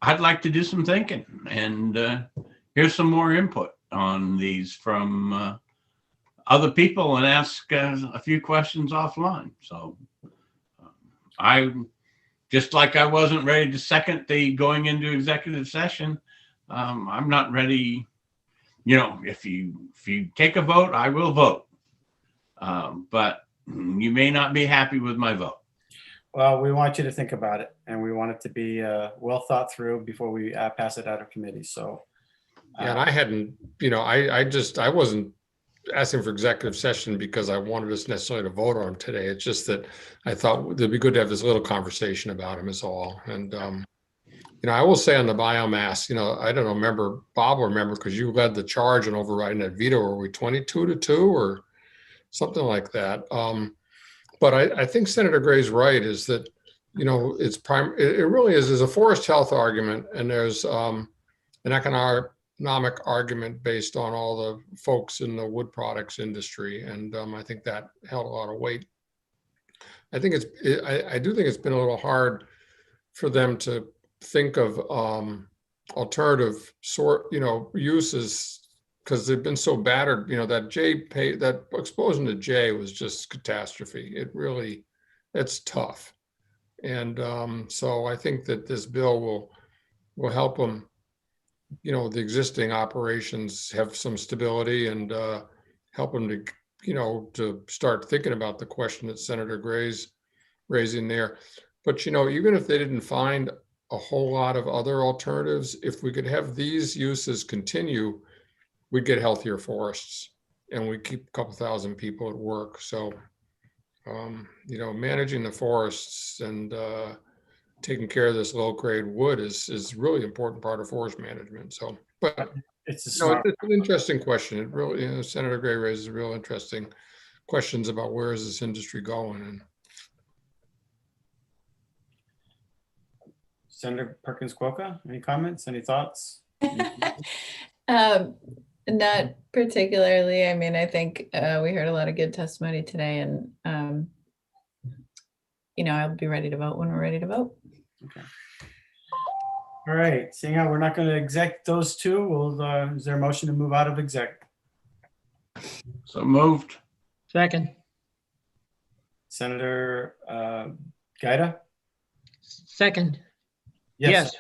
I'd like to do some thinking, and here's some more input on these from other people and ask a few questions offline. So I, just like I wasn't ready to second the going into executive session, I'm not ready. You know, if you take a vote, I will vote. But you may not be happy with my vote. Well, we want you to think about it, and we want it to be well thought through before we pass it out of committee. So, yeah, and I hadn't, you know, I wasn't asking for executive session because I wanted us necessarily to vote on them today. It's just that I thought it'd be good to have this little conversation about them is all. And, you know, I will say on the biomass, you know, I don't know, remember, Bob will remember because you led the charge on overriding that veto. Were we 22-2 or something like that? But I think Senator Gray's right is that, you know, it really is, there's a forest health argument and there's an economic argument based on all the folks in the wood products industry. And I think that held a lot of weight. I think I do think it's been a little hard for them to think of alternative uses because they've been so battered. You know, that explosion to Jay was just catastrophe. It's tough. And so I think that this bill will help them, you know, the existing operations have some stability and help them to, you know, to start thinking about the question that Senator Gray's raising there. But, you know, even if they didn't find a whole lot of other alternatives, if we could have these uses continue, we'd get healthier forests and we keep a couple thousand people at work. So, you know, managing the forests and taking care of this low grade wood is really important part of forest management. So, but it's an interesting question. It really, you know, Senator Gray raises real interesting questions about where is this industry going. And Senator Perkins Quokka, any comments, any thoughts? Not particularly. I mean, I think we heard a lot of good testimony today, and you know, I'll be ready to vote when we're ready to vote. Okay. All right. Seeing how we're not going to exec those two, is there a motion to move out of exec? So moved. Second. Senator Gaida? Second. Yes.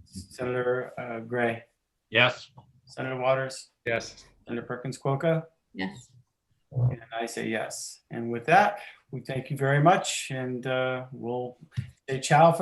Senator Gray? Yes. Senator Waters? Yes. Senator Perkins Quokka? Yes. And I say yes. And with that, we thank you very much, and we'll say ciao for now.